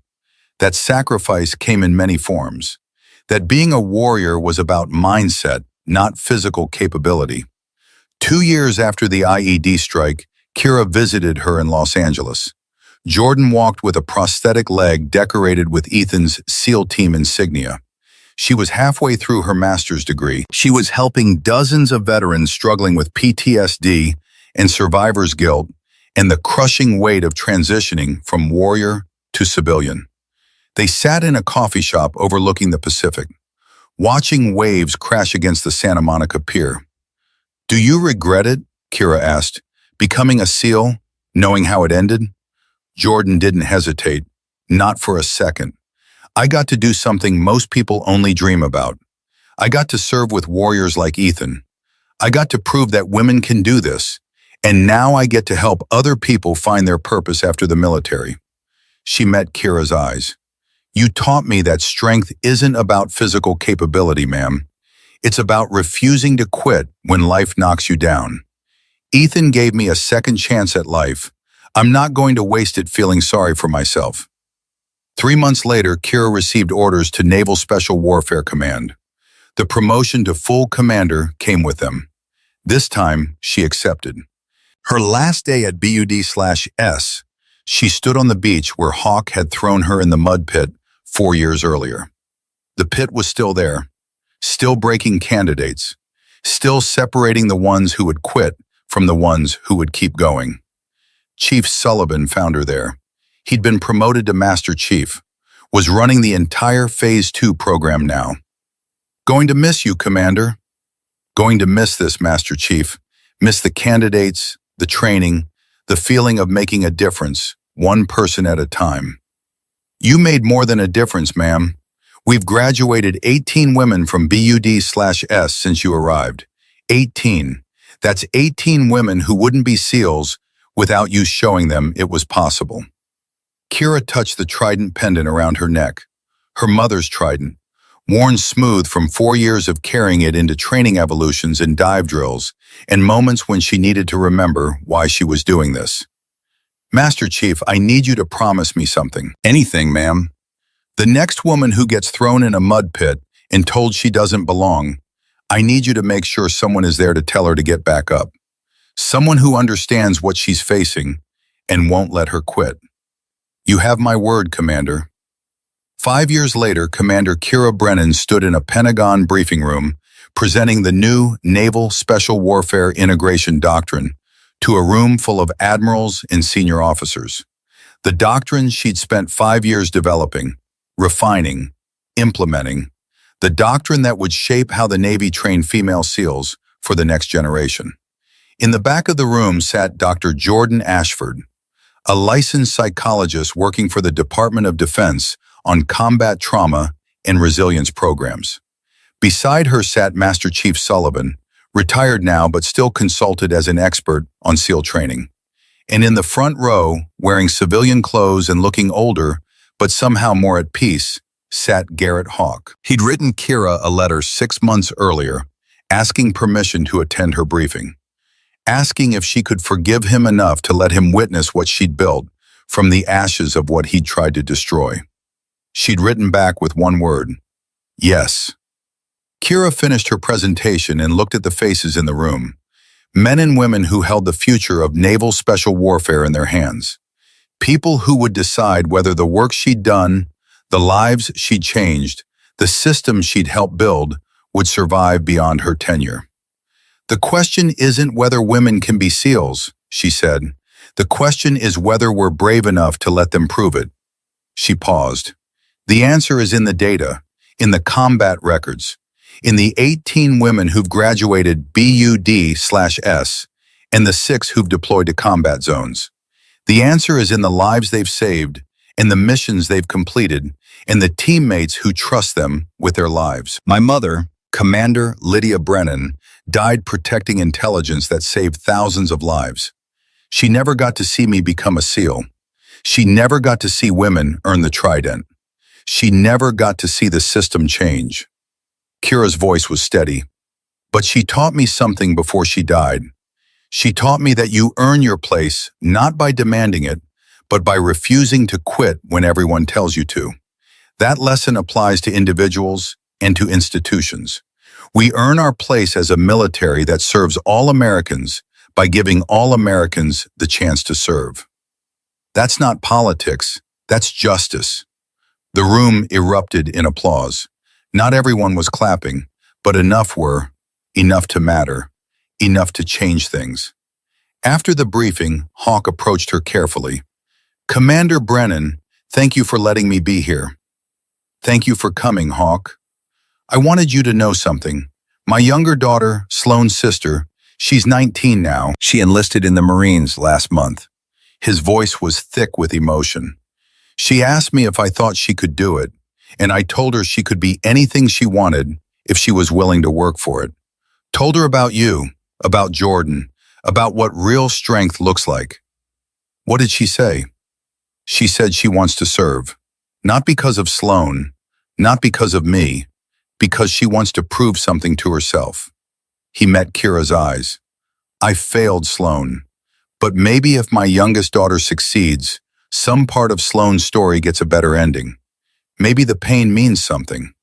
that sacrifice came in many forms, that being a warrior was about mindset, not physical capability. 2 years after the IED strike, Kira visited her in Los Angeles. Jordan walked with a prosthetic leg decorated with Ethan's SEAL Team insignia. She was halfway through her master's degree. She was helping dozens of veterans struggling with PTSD and survivor's guilt and the crushing weight of transitioning from warrior to civilian. They sat in a coffee shop overlooking the Pacific, watching waves crash against the Santa Monica Pier. Do you regret it? Kira asked, becoming a SEAL, knowing how it ended? Jordan didn't hesitate, not for a second. I got to do something most people only dream about. I got to serve with warriors like Ethan. I got to prove that women can do this, and now I get to help other people find their purpose after the military. She met Kira's eyes. You taught me that strength isn't about physical capability, ma'am. It's about refusing to quit when life knocks you down. Ethan gave me a second chance at life. I'm not going to waste it feeling sorry for myself. 3 months later, Kira received orders to Naval Special Warfare Command. The promotion to full commander came with them. This time, she accepted. Her last day at BUD/S, she stood on the beach where Hawk had thrown her in the mud pit 4 years earlier. The pit was still there, still breaking candidates, still separating the ones who would quit from the ones who would keep going. Chief Sullivan found her there. He'd been promoted to Master Chief, was running the entire Phase 2 program now. Going to miss you, Commander. Going to miss this, Master Chief. Miss the candidates, the training, the feeling of making a difference, one person at a time. You made more than a difference, ma'am. We've graduated 18 women from BUD/S since you arrived. 18. That's 18 women who wouldn't be SEALs without you showing them it was possible. Kira touched the trident pendant around her neck, her mother's trident, worn smooth from 4 years of carrying it into training evolutions and dive drills, and moments when she needed to remember why she was doing this. Master Chief, I need you to promise me something. Anything, ma'am. The next woman who gets thrown in a mud pit and told she doesn't belong, I need you to make sure someone is there to tell her to get back up. Someone who understands what she's facing and won't let her quit. You have my word, Commander. 5 years later, Commander Kira Brennan stood in a Pentagon briefing room presenting the new Naval Special Warfare Integration Doctrine to a room full of admirals and senior officers. The doctrine she'd spent 5 years developing, refining, implementing, the doctrine that would shape how the Navy trained female SEALs for the next generation. In the back of the room sat Dr. Jordan Ashford, a licensed psychologist working for the Department of Defense on combat trauma and resilience programs. Beside her sat Master Chief Sullivan, retired now but still consulted as an expert on SEAL training. And in the front row, wearing civilian clothes and looking older, but somehow more at peace, sat Garrett Hawk. He'd written Kira a letter 6 months earlier, asking permission to attend her briefing, asking if she could forgive him enough to let him witness what she'd built from the ashes of what he'd tried to destroy. She'd written back with one word, yes. Kira finished her presentation and looked at the faces in the room, men and women who held the future of naval special warfare in their hands, people who would decide whether the work she'd done, the lives she'd changed, the systems she'd helped build would survive beyond her tenure. "The question isn't whether women can be SEALs," she said. "The question is whether we're brave enough to let them prove it." She paused. "The answer is in the data, in the combat records, in the 18 women who've graduated BUD/S, and the 6 who've deployed to combat zones. The answer is in the lives they've saved, and the missions they've completed, and the teammates who trust them with their lives." My mother, Commander Lydia Brennan, died protecting intelligence that saved thousands of lives. She never got to see me become a SEAL. She never got to see women earn the Trident. She never got to see the system change. Kira's voice was steady. "But she taught me something before she died. She taught me that you earn your place not by demanding it, but by refusing to quit when everyone tells you to. That lesson applies to individuals and to institutions. We earn our place as a military that serves all Americans by giving all Americans the chance to serve. That's not politics, that's justice." The room erupted in applause. Not everyone was clapping, but enough were, enough to matter, enough to change things. After the briefing, Hawk approached her carefully. "Commander Brennan, thank you for letting me be here." "Thank you for coming, Hawk. I wanted you to know something. My younger daughter, Sloane's sister, she's 19 now. She enlisted in the Marines last month." His voice was thick with emotion. "She asked me if I thought she could do it, and I told her she could be anything she wanted if she was willing to work for it. Told her about you, about Jordan, about what real strength looks like." "What did she say?" "She said she wants to serve. Not because of Sloane, not because of me, because she wants to prove something to herself." He met Kira's eyes. "I failed Sloane, but maybe if my youngest daughter succeeds, some part of Sloane's story gets a better ending. Maybe the pain means something."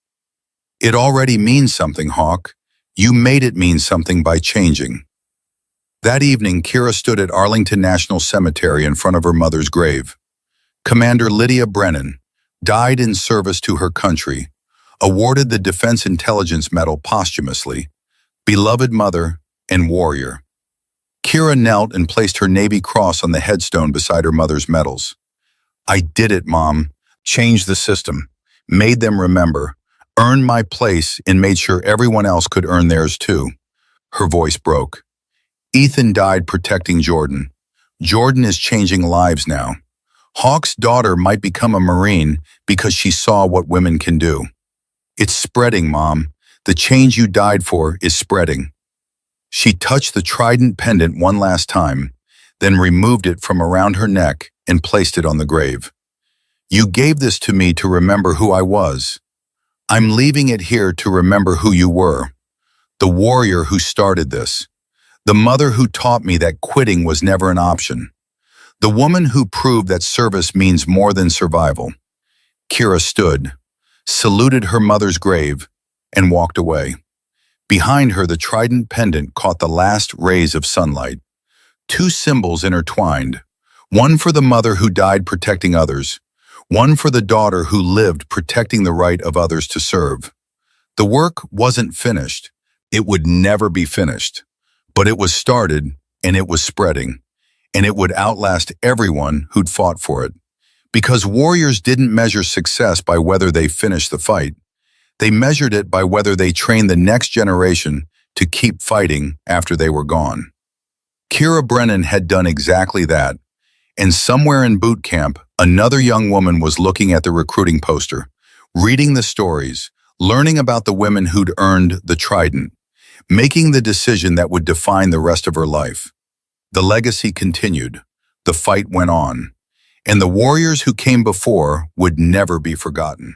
"It already means something, Hawk. You made it mean something by changing." That evening, Kira stood at Arlington National Cemetery in front of her mother's grave. Commander Lydia Brennan died in service to her country, awarded the Defense Intelligence Medal posthumously, beloved mother and warrior. Kira knelt and placed her Navy Cross on the headstone beside her mother's medals. "I did it, Mom. Changed the system, made them remember, earned my place, and made sure everyone else could earn theirs too." Her voice broke. "Ethan died protecting Jordan. Jordan is changing lives now. Hawk's daughter might become a Marine because she saw what women can do. It's spreading, Mom. The change you died for is spreading." She touched the Trident pendant one last time, then removed it from around her neck and placed it on the grave. "You gave this to me to remember who I was. I'm leaving it here to remember who you were. The warrior who started this. The mother who taught me that quitting was never an option. The woman who proved that service means more than survival." Kira stood, saluted her mother's grave, and walked away. Behind her, the Trident pendant caught the last rays of sunlight. Two symbols intertwined, one for the mother who died protecting others, one for the daughter who lived protecting the right of others to serve. The work wasn't finished. It would never be finished. But it was started, and it was spreading, and it would outlast everyone who'd fought for it. Because warriors didn't measure success by whether they finished the fight. They measured it by whether they trained the next generation to keep fighting after they were gone. Kira Brennan had done exactly that, and somewhere in boot camp, another young woman was looking at the recruiting poster, reading the stories, learning about the women who'd earned the Trident, making the decision that would define the rest of her life. The legacy continued, the fight went on, and the warriors who came before would never be forgotten.